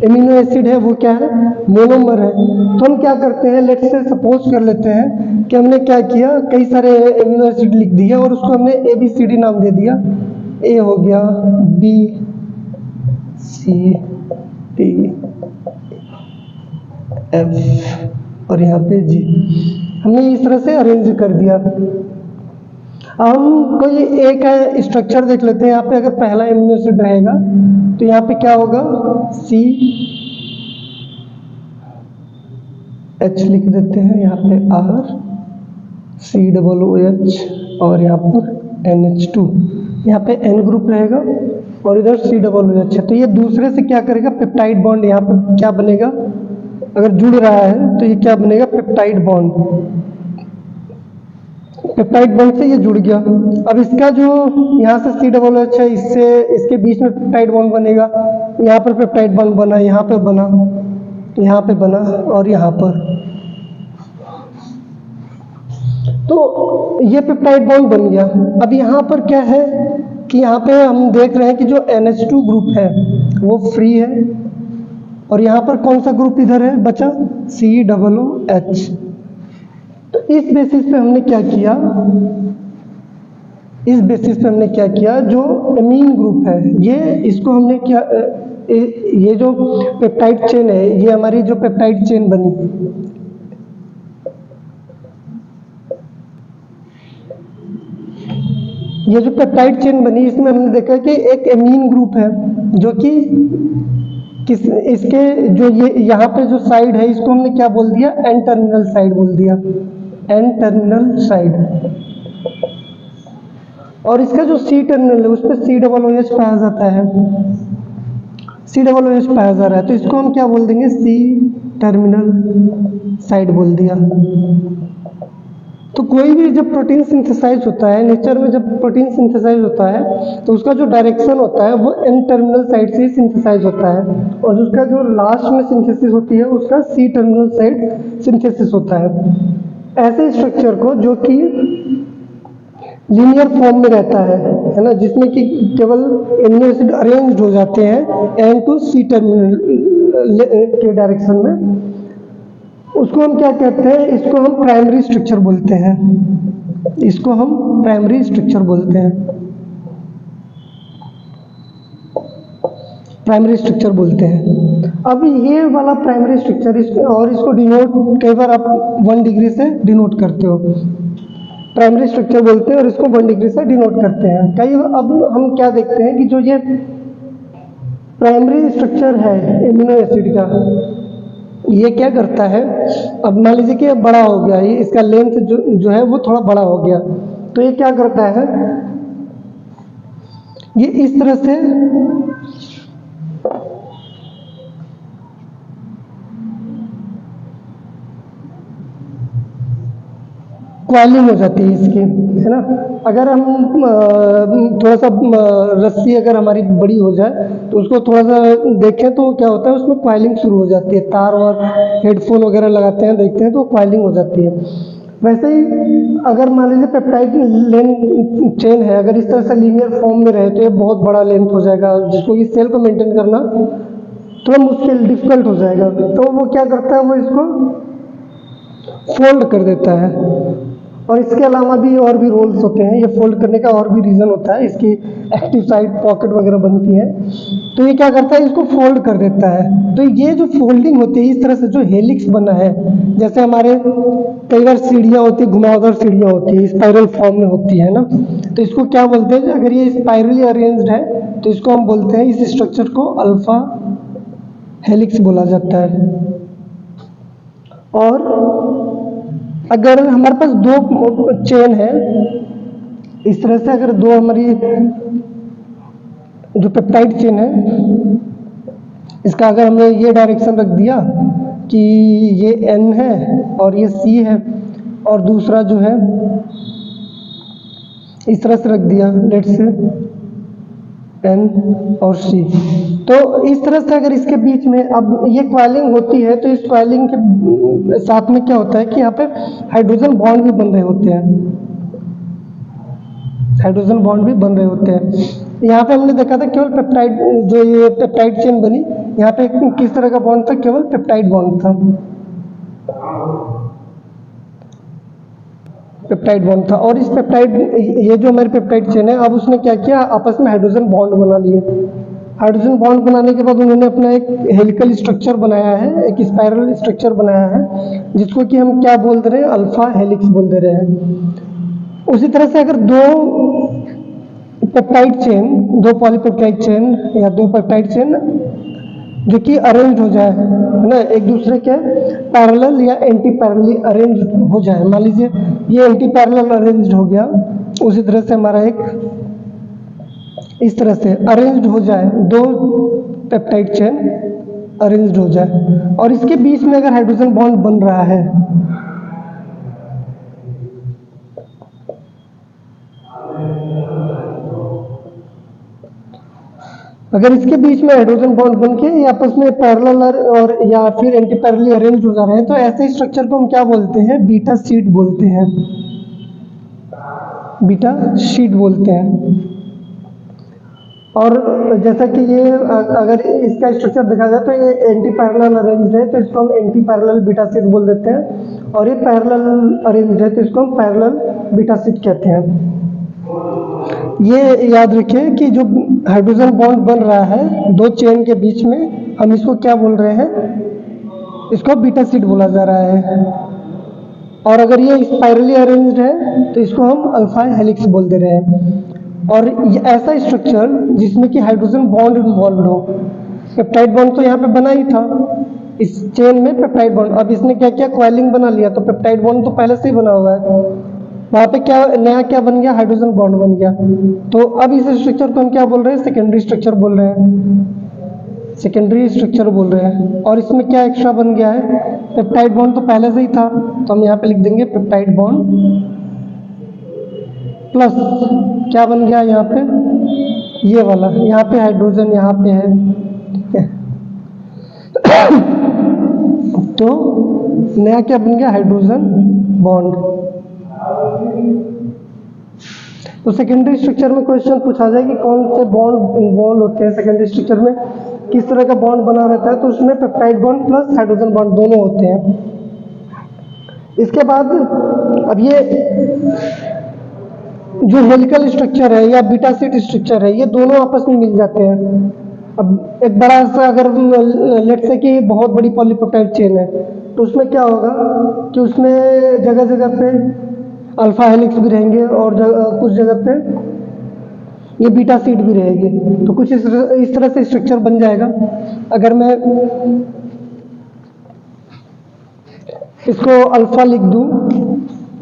Speaker 1: एमिनो एसिड है वो क्या है, मोनोमर है। तो हम क्या करते हैं, लेट्स से सपोज कर लेते हैं कि हमने क्या किया, कई सारे एमिनो एसिड लिख दिए और उसको हमने ABCD नाम दे दिया। ए हो गया, B C D F और यहाँ पे G। हमने इस तरह से अरेंज कर दिया। हम कोई एक स्ट्रक्चर देख लेते हैं। यहाँ पे अगर पहला एमिनो एसिड रहेगा तो यहाँ पे क्या होगा, C H लिख देते हैं, यहाँ पे R COOH और यहाँ पर NH2, यहाँ पे N ग्रुप रहेगा और इधर COOH है। तो ये दूसरे से क्या करेगा, पेप्टाइड बॉन्ड यहाँ पे क्या बनेगा, अगर जुड़ रहा है तो ये क्या बनेगा, पेप्टाइड बॉन्ड। पेप्टाइड बॉन्ड से ये जुड़ गया। अब इसका जो यहाँ से COOH है, इससे इसके बीच में पेप्टाइड बॉन्ड बनेगा। यहाँ पर पेप्टाइड बॉन्ड बना, यहाँ पे बना, यहाँ पे बना और यहाँ पर। तो ये पेप्टाइड बॉन्ड बन गया। अब यहाँ पर क्या है कि यहाँ पे हम देख रहे हैं कि जो NH2 ग्रुप है वो फ्री है और यहाँ पर कौन सा ग्रुप इधर है बचा, COOH। तो इस बेसिस पे हमने क्या किया, इस बेसिस पे हमने क्या किया, जो एमीन ग्रुप है ये, इसको हमने क्या, ये जो पेप्टाइड चेन है, ये हमारी जो पेप्टाइड चेन बनी, ये जो पेप्टाइड चेन बनी, इसमें हमने देखा कि एक एमीन ग्रुप है जो कि इसके जो ये यहाँ पे जो साइड है इसको हमने क्या बोल दिया, एन टर्मिनल साइड बोल दिया, एन टर्मिनल साइड। और इसका जो C टर्मिनल है उस पर COOH पाया जाता है, COOH पाया जा रहा है, तो इसको हम क्या बोल देंगे, C टर्मिनल साइड बोल दिया। तो कोई भी जब प्रोटीन सिंथेसाइज होता है, नेचर में जब प्रोटीन सिंथेसाइज होता है तो उसका जो डायरेक्शन होता है वो एन टर्मिनल साइड से ही सिंथेसाइज होता है और उसका जो लास्ट में सिंथेसिस होती है उसका C टर्मिनल साइड सिंथेसिस होता है। ऐसे स्ट्रक्चर को जो कि लीनियर फॉर्म में रहता है ना, जिसमें कि केवल एमिनो एसिड अरेंज्ड हो जाते हैं N to C टर्मिनल के डायरेक्शन में, उसको हम क्या कहते हैं, इसको हम प्राइमरी स्ट्रक्चर बोलते हैं, इसको हम प्राइमरी स्ट्रक्चर बोलते हैं, प्राइमरी स्ट्रक्चर बोलते हैं। अब ये वाला प्राइमरी स्ट्रक्चर, इसको डिनोट कई बार आप 1 डिग्री से डिनोट करते हो, प्राइमरी स्ट्रक्चर बोलते हैं और इसको 1 डिग्री से डिनोट करते हैं। अब हम क्या देखते हैं कि जो ये प्राइमरी स्ट्रक्चर है एमिनो एसिड का, ये क्या करता है, अब मान लीजिए कि बड़ा हो गया, ये इसका लेंथ जो है वो थोड़ा बड़ा हो गया, तो ये क्या करता है, ये इस तरह से क्वालिंग हो जाती है इसकी, है ना। अगर हम थोड़ा सा रस्सी अगर हमारी बड़ी हो जाए तो उसको थोड़ा सा देखें तो क्या होता है, उसमें क्वाइलिंग शुरू हो जाती है। तार और हेडफोन वगैरह लगाते हैं, देखते हैं तो क्वाइलिंग हो जाती है। वैसे ही अगर मान लीजिए पेप्टाइड लेंथ चेन है, अगर इस तरह से लीनियर फॉर्म में रहे तो ये बहुत बड़ा लेंथ हो जाएगा, जिसको कि सेल को मेंटेन करना थोड़ा मुश्किल, डिफिकल्ट हो जाएगा। तो वो क्या करता है, वो इसको फोल्ड कर देता है। और इसके अलावा भी और भी रोल्स होते हैं, ये फोल्ड करने का और भी रीज़न होता है, इसकी एक्टिव साइड पॉकेट वगैरह बनती है, तो ये क्या करता है, इसको फोल्ड कर देता है। तो ये जो फोल्डिंग होती है, इस तरह से जो हेलिक्स बना है, जैसे हमारे कई बार सीढ़ियाँ होती है, घुमावदार सीढ़ियाँ होती है, स्पाइरल फॉर्म में होती है ना, तो इसको क्या बोलते हैं, अगर ये स्पाइरली अरेंज्ड है तो इसको हम बोलते हैं, इस स्ट्रक्चर को अल्फा हेलिक्स बोला जाता है। और अगर हमारे पास 2 चेन है इस तरह से, अगर 2 हमारी जो पेप्टाइड चेन है, इसका अगर हमने ये डायरेक्शन रख दिया कि ये N है और ये C है, और दूसरा जो है इस तरह से रख दिया, लेट्स से N और C, तो इस तरह से अगर इसके बीच में अब ये क्वाइलिंग होती है, तो इस क्वाइलिंग के साथ में क्या होता है कि यहाँ पे हाइड्रोजन बॉन्ड भी बन रहे होते हैं, हाइड्रोजन बॉन्ड भी बन रहे होते हैं। यहाँ पे हमने देखा था केवल पेप्टाइड, जो ये पेप्टाइड चेन बनी, यहाँ पे किस तरह का बॉन्ड था, केवल पेप्टाइड बॉन्ड था, पेप्टाइड बॉन्ड था। और इस पेप्टाइड, ये जो हमारी पेप्टाइड चेन है, अब उसने क्या किया, आपस में हाइड्रोजन बॉन्ड बना लिए। हाइड्रोजन बॉन्ड बनाने के बाद उन्होंने अपना एक हेलिकल स्ट्रक्चर बनाया है, एक स्पाइरल स्ट्रक्चर बनाया है, जिसको कि हम क्या बोल दे रहे हैं, अल्फा हेलिक्स बोल दे रहे हैं। उसी तरह से अगर दो पेप्टाइड चेन, दो पॉलीपेप्टाइड चेन या दो पेप्टाइड चेन जो कि अरेंज हो जाए, है ना, एक दूसरे के पैरेलल या एंटी पैरेलली अरेंज हो जाए, मान लीजिए ये एंटी पैरेलल अरेंज हो गया, उसी तरह से हमारा एक इस तरह से अरेंज्ड हो जाए, दो पेप्टाइड चेन अरेंज्ड हो जाए, और इसके बीच में अगर हाइड्रोजन बॉन्ड बन रहा है, अगर इसके बीच में हाइड्रोजन बॉन्ड बन के ये आपस में पैरेलल और या फिर एंटी पैरेलली अरेंज हो जा रहे हैं, तो ऐसे स्ट्रक्चर को हम क्या बोलते हैं, बीटा शीट बोलते हैं, बीटा शीट बोलते हैं। और जैसा कि ये अगर इसका स्ट्रक्चर देखा जाए तो ये एंटी पैरेलल अरेंज्ड है, तो इसको हम एंटी पैरेलल बीटा शीट बोल देते हैं, और ये पैरेलल अरेंज्ड है तो इसको हम पैरेलल बीटा शीट कहते हैं। ये याद रखिए कि जो हाइड्रोजन बॉन्ड बन रहा है दो चेन के बीच में, हम इसको क्या बोल रहे हैं, इसको बीटा शीट बोला जा रहा है। और अगर ये स्पाइरली अरेंज्ड है तो इसको हम अल्फा हेलिक्स बोल दे रहे हैं। और ऐसा स्ट्रक्चर जिसमें कि हाइड्रोजन बॉन्ड इन्वॉल्व हो, पेप्टाइड बॉन्ड तो यहाँ पे बना ही था इस चेन में, पेप्टाइड बॉन्ड, अब इसने क्या किया, कॉइलिंग बना लिया, तो पेप्टाइड बॉन्ड तो पहले से ही बना हुआ है, वहां पे क्या नया क्या बन गया, हाइड्रोजन बॉन्ड बन गया। तो अब इस स्ट्रक्चर को हम क्या बोल रहे हैं, सेकेंडरी स्ट्रक्चर बोल रहे हैं, सेकेंडरी स्ट्रक्चर बोल रहे हैं। और इसमें क्या एक्स्ट्रा बन गया है, पेप्टाइड बॉन्ड तो पहले से ही था, तो हम यहाँ पे लिख देंगे पेप्टाइड बॉन्ड प्लस क्या बन गया यहाँ पे, ये वाला, यहाँ पे हाइड्रोजन यहाँ पे है, ठीक है। तो नया क्या बन गया, हाइड्रोजन बॉन्ड। तो सेकेंडरी स्ट्रक्चर में क्वेश्चन पूछा जाए कि कौन से बॉन्ड इन्वॉल्व होते हैं सेकेंडरी स्ट्रक्चर में, किस तरह का बॉन्ड बना रहता है, तो उसमें peptide bond plus hydrogen bond दोनों होते हैं। इसके बाद अब ये जो हेलिकल स्ट्रक्चर है या बीटा शीट स्ट्रक्चर है, ये दोनों आपस में मिल जाते हैं। अब एक बड़ा सा अगर लेट से कि बहुत बड़ी पॉलीपेप्टाइड चेन है, तो उसमें क्या होगा कि उसमें जगह जगह पे अल्फा हेलिक्स भी रहेंगे और कुछ जगह पे ये बीटा शीट भी रहेगी, तो कुछ इस तरह से स्ट्रक्चर बन जाएगा। अगर मैं इसको अल्फा लिख दूं,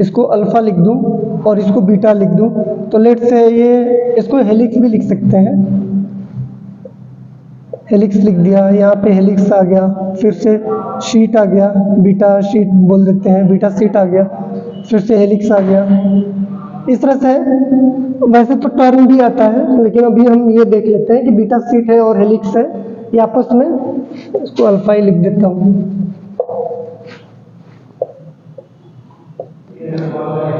Speaker 1: इसको अल्फा लिख दूं और इसको बीटा लिख दूं, तो लेट से ये इसको हेलिक्स भी लिख सकते हैं, हेलिक्स लिख दिया, यहाँ पे हेलिक्स आ गया, फिर से शीट आ गया, बीटा शीट बोल देते हैं, बीटा शीट आ गया, फिर से हेलिक्स आ गया, इस तरह से। वैसे तो टर्म भी आता है, लेकिन अभी हम ये देख लेते हैं कि बीटा शीट है और हेलिक्स है, ये आपस में, इसको अल्फा ही लिख देता हूँ।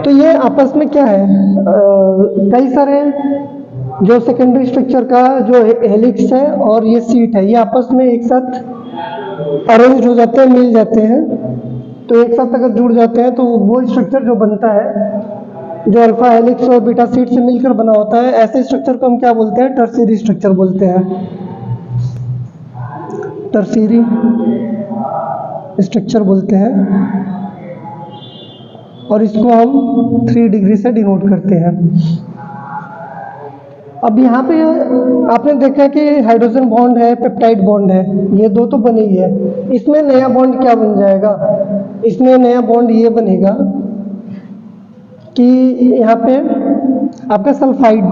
Speaker 1: तो ये आपस में क्या है, कई सारे जो सेकेंडरी स्ट्रक्चर का जो हेलिक्स है और ये शीट है, ये आपस में एक साथ अरेंज हो जाते हैं, मिल जाते हैं। तो एक साथ अगर जुड़ जाते हैं तो वो स्ट्रक्चर जो बनता है, जो अल्फा हेलिक्स और बीटा शीट से मिलकर बना होता है, ऐसे स्ट्रक्चर को हम क्या बोलते हैं, टर्शियरी स्ट्रक्चर बोलते हैं, टर्शियरी स्ट्रक्चर बोलते हैं। और इसको हम 3 डिग्री से डिनोट करते हैं। अब यहाँ पे आपने देखा कि हाइड्रोजन बॉन्ड है, पेप्टाइड बॉन्ड है, ये दो तो बने ही है। इसमें नया बॉन्ड क्या बन जाएगा, इसमें नया बॉन्ड ये बनेगा कि यहाँ पे आपका सल्फाइड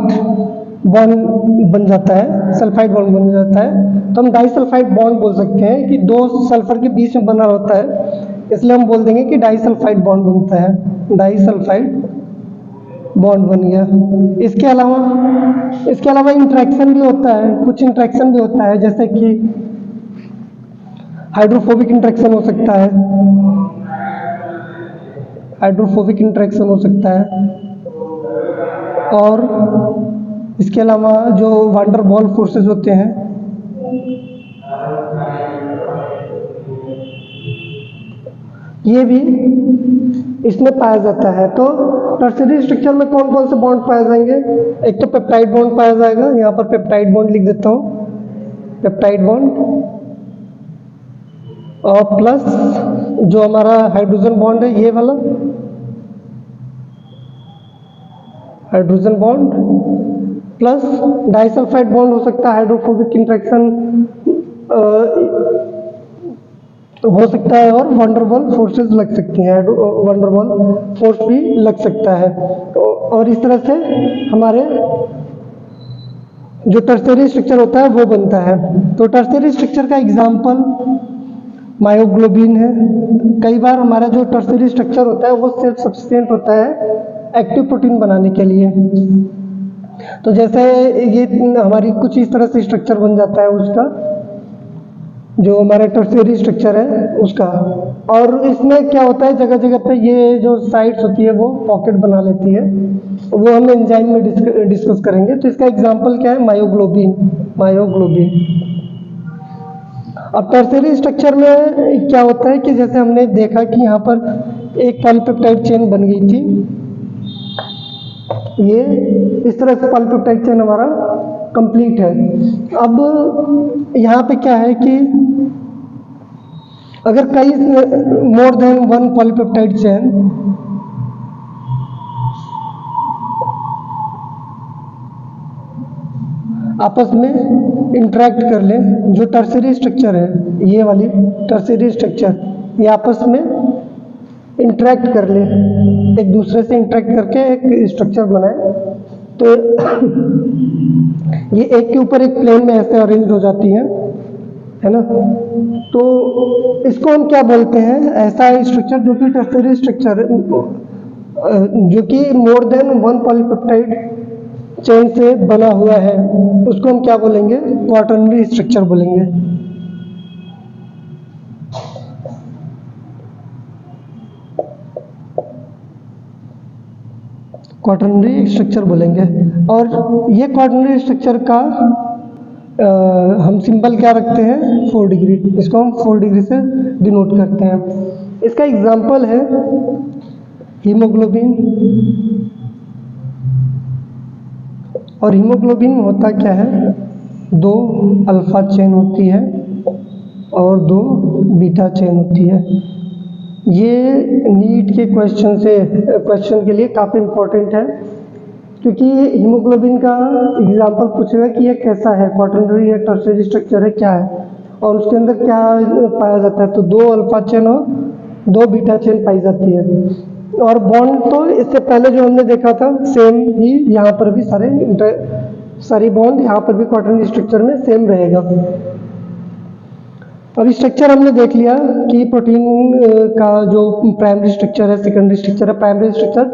Speaker 1: बॉन्ड बन जाता है, सल्फाइड बॉन्ड बन जाता है। तो हम डाइसल्फाइड बॉन्ड बोल सकते हैं कि दो सल्फर के बीच में बना होता है, इसलिए हम बोल देंगे कि डाइसल्फाइड बॉन्ड बनता है, डाइसल्फाइड बॉन्ड बन गया। इसके अलावा इंटरेक्शन भी होता है, कुछ इंटरेक्शन भी होता है, जैसे कि हाइड्रोफोबिक इंटरेक्शन हो सकता है, हाइड्रोफोबिक इंटरेक्शन हो सकता है, और इसके अलावा जो वांडर वॉल फोर्सेस होते हैं, ये भी इसमें पाया जाता है। तो टर्शियरी स्ट्रक्चर में कौन कौन से बॉन्ड पाए जाएंगे? एक तो पेप्टाइड बॉन्ड पाया जाएगा, यहाँ पर पेप्टाइड बॉन्ड लिख देता हूँ, पेप्टाइड बॉन्ड, और प्लस जो हमारा हाइड्रोजन बॉन्ड है ये वाला hydrogen bond, plus disulphide bond हो सकता है, हाइड्रोफोबिक इंटरेक्शन हो सकता है, और वंडरवॉल फोर्सेस लग सकती हैं, वंडरवॉल फोर्स भी लग सकता है। और इस तरह से हमारे जो टर्शियरी स्ट्रक्चर होता है वो बनता है। तो टर्शियरी स्ट्रक्चर का एग्जाम्पल मायोग्लोबिन है। कई बार हमारा जो टर्शियरी स्ट्रक्चर होता है वो सेल्फ सफिशिएंट होता है एक्टिव प्रोटीन बनाने के लिए। तो जैसे ये हमारी कुछ इस तरह से स्ट्रक्चर बन जाता है उसका, जो हमारा टर्शियरी स्ट्रक्चर है उसका। और इसमें क्या होता है, जगह जगह पे ये जो साइट्स होती है वो पॉकेट बना लेती है, वो हम एंजाइम में डिस्कस करेंगे। तो इसका एग्जांपल क्या है? मायोग्लोबिन। अब टर्शियरी स्ट्रक्चर में क्या होता है कि जैसे हमने देखा कि यहाँ पर एक पॉलीपेप्टाइड चेन बन गई थी, ये इस तरह से पॉलीपेप्टाइड चेन हमारा कंप्लीट है। अब यहाँ पे क्या है कि अगर कई more than one polypeptide chain आपस में इंटरेक्ट कर ले, जो टर्शियरी स्ट्रक्चर है, ये वाली टर्शियरी स्ट्रक्चर, ये आपस में इंटरेक्ट कर ले, एक दूसरे से इंटरेक्ट करके एक स्ट्रक्चर बनाए, तो ये एक के ऊपर एक प्लेन में ऐसे अरेंज हो जाती है ना। तो इसको हम क्या बोलते हैं? ऐसा स्ट्रक्चर जो कि टर्शियरी स्ट्रक्चर जो कि more than one polypeptide chain से बना हुआ है, उसको हम क्या बोलेंगे? क्वाटर्नरी स्ट्रक्चर बोलेंगे। क्वाटर्नरी स्ट्रक्चर बोलेंगे। और ये क्वाटर्नरी स्ट्रक्चर का हम सिंबल क्या रखते हैं? 4 डिग्री। इसको हम 4 डिग्री से डिनोट करते हैं। इसका एग्जाम्पल है हीमोग्लोबिन। और हीमोग्लोबिन में होता क्या है? 2 अल्फा चेन होती है और 2 बीटा चेन होती है। ये नीट के क्वेश्चन के लिए काफ़ी इम्पोर्टेंट है, क्योंकि हीमोग्लोबिन का एग्जाम्पल पूछेगा कि ये कैसा है, क्वाटर्नरी या टर्शियरी स्ट्रक्चर है, क्या है, और उसके अंदर क्या पाया जाता है। तो 2 अल्फा चेन और 2 बीटा चेन पाई जाती है। और बॉन्ड तो इससे पहले जो हमने देखा था सेम ही यहाँ पर भी सारी बॉन्ड यहाँ पर भी क्वाटर्नरी स्ट्रक्चर में सेम रहेगा। अब स्ट्रक्चर हमने देख लिया कि प्रोटीन का जो प्राइमरी स्ट्रक्चर है, सेकेंडरी स्ट्रक्चर है। प्राइमरी स्ट्रक्चर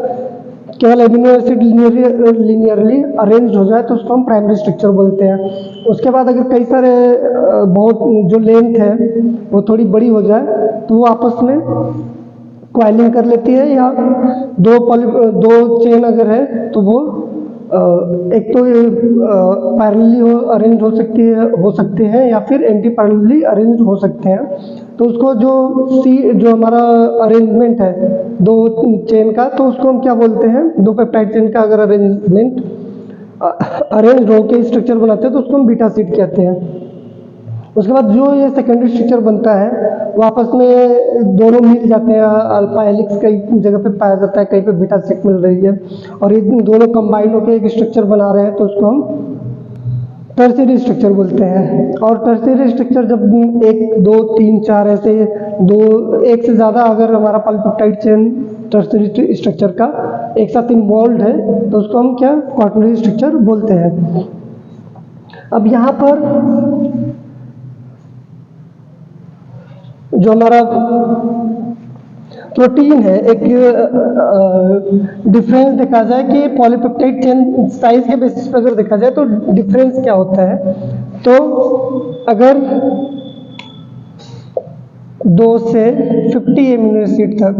Speaker 1: केवल एमिनो एसिड लीनियरली अरेंज हो जाए तो उसको हम प्राइमरी स्ट्रक्चर बोलते हैं। उसके बाद अगर कई सारे बहुत जो लेंथ है वो थोड़ी बड़ी हो जाए तो वो आपस में क्वाइलिंग कर लेती है, या 2 चेन अगर है तो वो एक तो पैरेलली अरेंज हो सकते हैं या फिर एंटी पैरेलली अरेंज हो सकते हैं। तो उसको जो हमारा अरेंजमेंट है 2 चेन का, तो उसको हम क्या बोलते हैं? 2 पेप्टाइड चेन का अगर अरेंजमेंट अरेंज होकर स्ट्रक्चर बनाते हैं तो उसको हम बीटा शीट कहते हैं। उसके बाद जो ये सेकेंडरी स्ट्रक्चर बनता है वो आपस में दोनों मिल जाते हैं। अल्फा हेलिक्स कई जगह पे पाया जाता है, कहीं पे बीटा शीट मिल रही है, और ये दोनों कंबाइन होकर एक स्ट्रक्चर बना रहे हैं, तो उसको हम टर्शियरी स्ट्रक्चर बोलते हैं। और टर्शियरी स्ट्रक्चर जब 1, 2, 3, 4 ऐसे एक से ज़्यादा अगर हमारा पॉलीपेप्टाइड चेन टर्शियरी स्ट्रक्चर का एक साथ इन्वॉल्व है तो उसको हम क्या? क्वाटर्नरी स्ट्रक्चर बोलते हैं। अब यहाँ पर जो हमारा प्रोटीन है, एक डिफरेंस देखा जाए कि पॉलीपेप्टाइड चेन साइज के बेसिस पर अगर देखा जाए तो डिफरेंस क्या होता है। तो अगर 2 से 50 एमिनो एसिड तक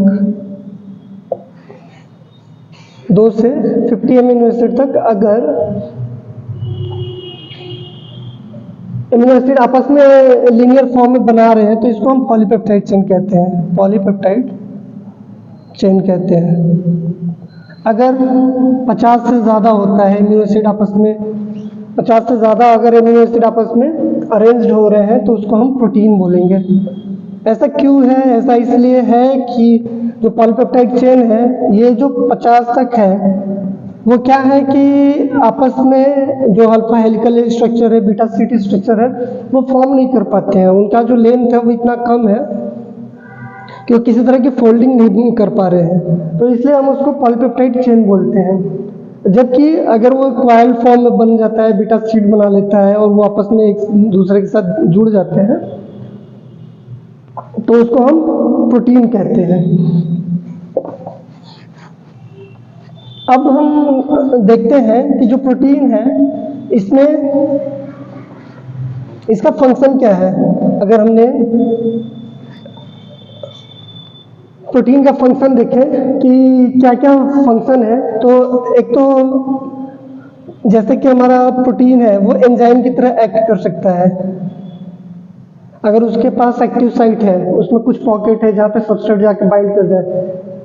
Speaker 1: 2 से 50 अमीनो एसिड तक अगर अमीनो एसिड आपस में लीनियर फॉर्म में बना रहे हैं तो इसको हम पॉलीपेप्टाइड चेन कहते हैं, पॉलीपेप्टाइड चेन कहते हैं। अगर 50 से ज़्यादा होता है अमीनो एसिड आपस में, 50 से ज़्यादा अगर अमीनो एसिड आपस में अरेंज्ड हो रहे हैं तो उसको हम प्रोटीन बोलेंगे। ऐसा क्यों है? ऐसा इसलिए है कि जो पॉलीपेप्टाइड चेन है ये जो 50 तक है वो क्या है कि आपस में जो अल्फा हेलिकल स्ट्रक्चर है, बीटा शीट स्ट्रक्चर है, वो फॉर्म नहीं कर पाते हैं। उनका जो लेंथ है वो इतना कम है कि वो किसी तरह की फोल्डिंग नहीं कर पा रहे हैं, तो इसलिए हम उसको पॉलीपेप्टाइड चेन बोलते हैं। जबकि अगर वो कॉइल फॉर्म में बन जाता है, बीटा शीट बना लेता है और वो आपस में एक दूसरे के साथ जुड़ जाते हैं तो उसको हम प्रोटीन कहते हैं। अब हम देखते हैं कि जो प्रोटीन है इसमें इसका फंक्शन क्या है। अगर हमने प्रोटीन का फंक्शन देखें कि क्या क्या फंक्शन है, तो एक तो जैसे कि हमारा प्रोटीन है वो एंजाइम की तरह एक्ट कर सकता है। अगर उसके पास एक्टिव साइट है, उसमें कुछ पॉकेट है जहाँ पे सबस्ट्रेट जाके बाइंड कर जाए,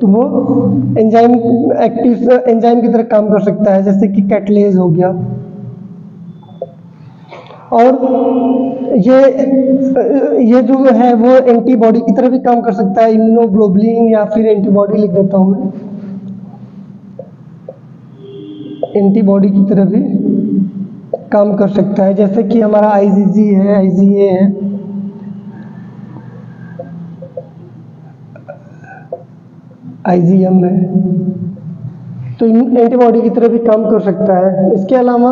Speaker 1: तो वो एंजाइम की तरह काम कर सकता है, जैसे कि कैटलेज हो गया। और ये जो है वो एंटीबॉडी की तरह भी काम कर सकता है, इम्यूनोग्लोबुलिन या फिर एंटीबॉडी लिख देता हूँ मैं, एंटीबॉडी की तरह भी काम कर सकता है, जैसे कि हमारा आईजीजी है, आईजीए है। आईजीएम है, तो एंटीबॉडी की तरह भी काम कर सकता है। इसके अलावा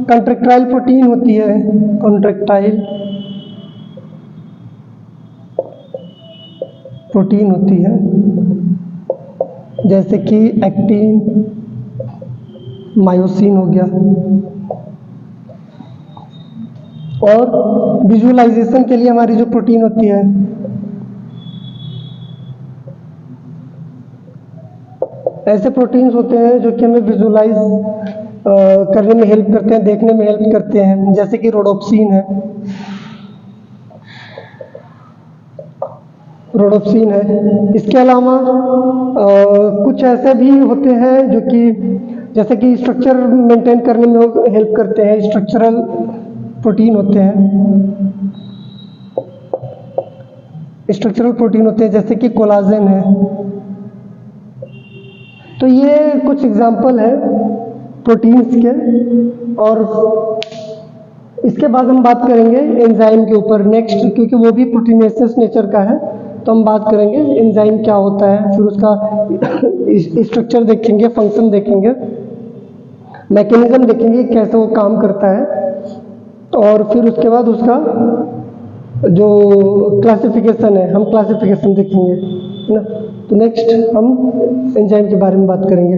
Speaker 1: कॉन्ट्रैक्टाइल प्रोटीन होती है, कॉन्ट्रैक्टाइल प्रोटीन होती है, जैसे कि एक्टिन, मायोसिन हो गया। और विजुअलाइजेशन के लिए हमारी जो प्रोटीन होती है, ऐसे प्रोटीन्स होते हैं जो कि हमें विजुअलाइज करने में हेल्प करते हैं, देखने में हेल्प करते हैं, जैसे कि रोडोप्सिन है, रोडोप्सिन है। इसके अलावा कुछ ऐसे भी होते हैं जो कि जैसे कि स्ट्रक्चर मेंटेन करने में हेल्प करते हैं, स्ट्रक्चरल प्रोटीन होते हैं, स्ट्रक्चरल प्रोटीन होते हैं, जैसे कि कोलाजन है। तो ये कुछ एग्जाम्पल है प्रोटीन्स के। और इसके बाद हम बात करेंगे एंजाइम के ऊपर नेक्स्ट, क्योंकि वो भी प्रोटीनेसियस नेचर का है, तो हम बात करेंगे एंजाइम क्या होता है, फिर उसका स्ट्रक्चर देखेंगे, फंक्शन देखेंगे, मैकेनिज्म देखेंगे कैसे वो काम करता है, और फिर उसके बाद उसका जो क्लासिफिकेशन है, हम क्लासिफिकेशन देखेंगे, है ना। तो नेक्स्ट हम एंजाइम के बारे में बात करेंगे।